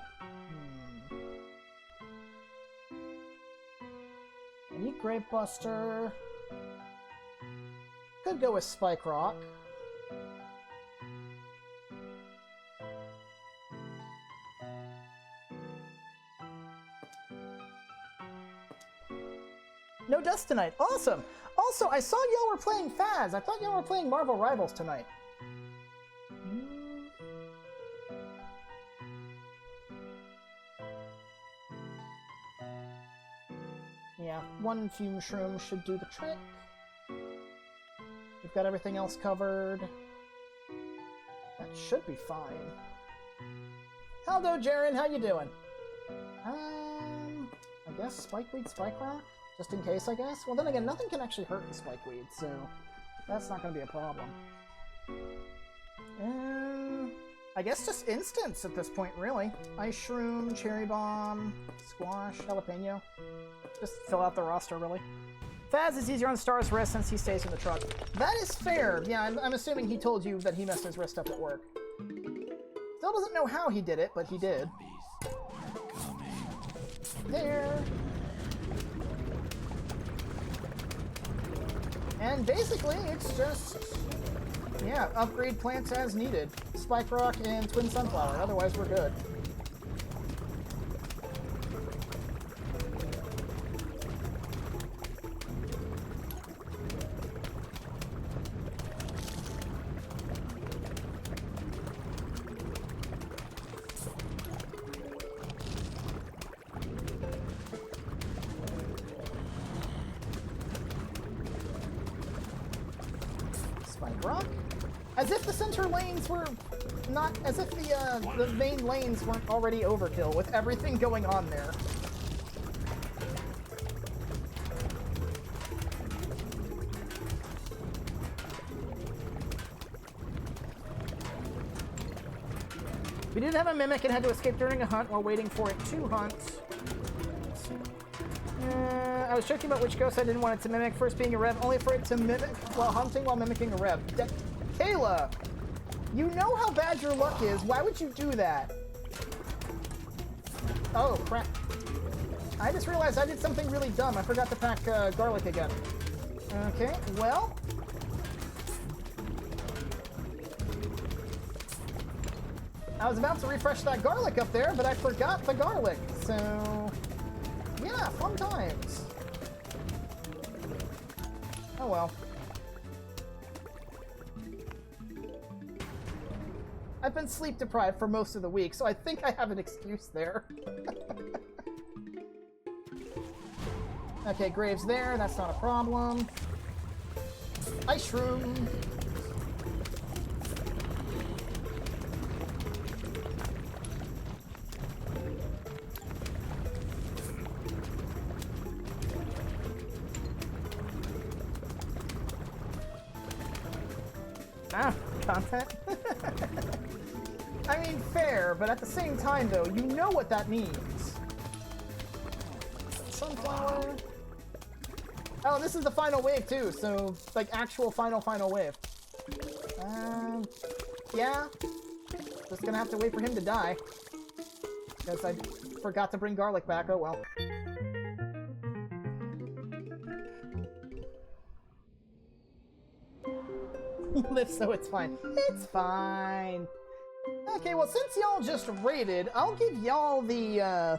I need Grape Buster. Could go with Spike Rock. No dust tonight. Awesome. Also, I saw y'all were playing Faz. I thought y'all were playing Marvel Rivals tonight. Yeah, one fume shroom should do the trick. We've got everything else covered. That should be fine. Hello, Jaren. How you doing? I guess Spikeweed, Spike Rock? Just in case, I guess? Well, then again, nothing can actually hurt the Spikeweed, so that's not going to be a problem. I guess just instants at this point, really. Ice Shroom, Cherry Bomb, Squash, Jalapeno. Just fill out the roster, really. Faz is easier on Star's wrist since he stays in the truck. That is fair. Yeah, I'm assuming he told you that he messed his wrist up at work. Still doesn't know how he did it, but he did. There. And basically, it's just, yeah, upgrade plants as needed. Spike Rock and Twin Sunflower, otherwise we're good. Rock? As if the center lanes were not, as if the main lanes weren't already overkill with everything going on there. We did have a Mimic and had to escape during a hunt while waiting for it to hunt. I was joking about which ghost I didn't want it to mimic, first being a rev, only for it to mimic while hunting while mimicking a rev. Kayla! You know how bad your luck is. Why would you do that? Oh, crap. I just realized I did something really dumb. I forgot to pack garlic again. Okay, well. I was about to refresh that garlic up there, but I forgot the garlic. So, yeah, fun times. Oh well. I've been sleep deprived for most of the week, so I think I have an excuse there. Okay, Graves there, that's not a problem. Ice Shroom. Ah, content? I mean, fair, but at the same time, though, you know what that means. Sunflower. Oh, this is the final wave, too, so, like, actual final wave. Yeah. Just gonna have to wait for him to die. Because I forgot to bring garlic back, oh well. Live so it's fine. It's fine. Okay, well, since y'all just raided, I'll give y'all the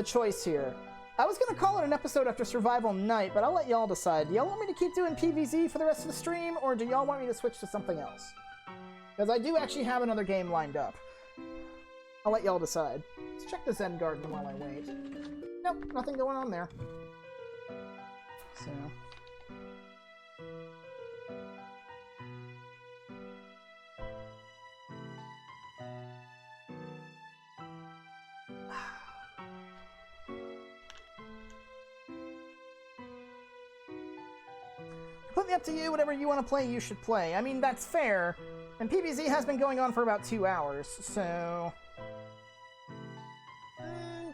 choice here. I was gonna call it an episode after Survival Night, but I'll let y'all decide. Do y'all want me to keep doing PvZ for the rest of the stream, or do y'all want me to switch to something else? Because I do actually have another game lined up. I'll let y'all decide. Let's check the Zen Garden while I wait. Nope, nothing going on there. So... Completely up to you. Whatever you want to play, you should play. I mean, that's fair. And PvZ has been going on for about 2 hours, so...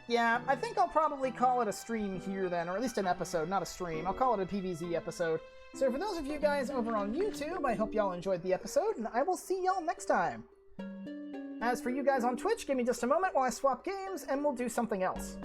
yeah, I think I'll probably call it a stream here then, or at least an episode, not a stream. I'll call it a PvZ episode. So for those of you guys over on YouTube, I hope y'all enjoyed the episode, and I will see y'all next time. As for you guys on Twitch, give me just a moment while I swap games, and we'll do something else.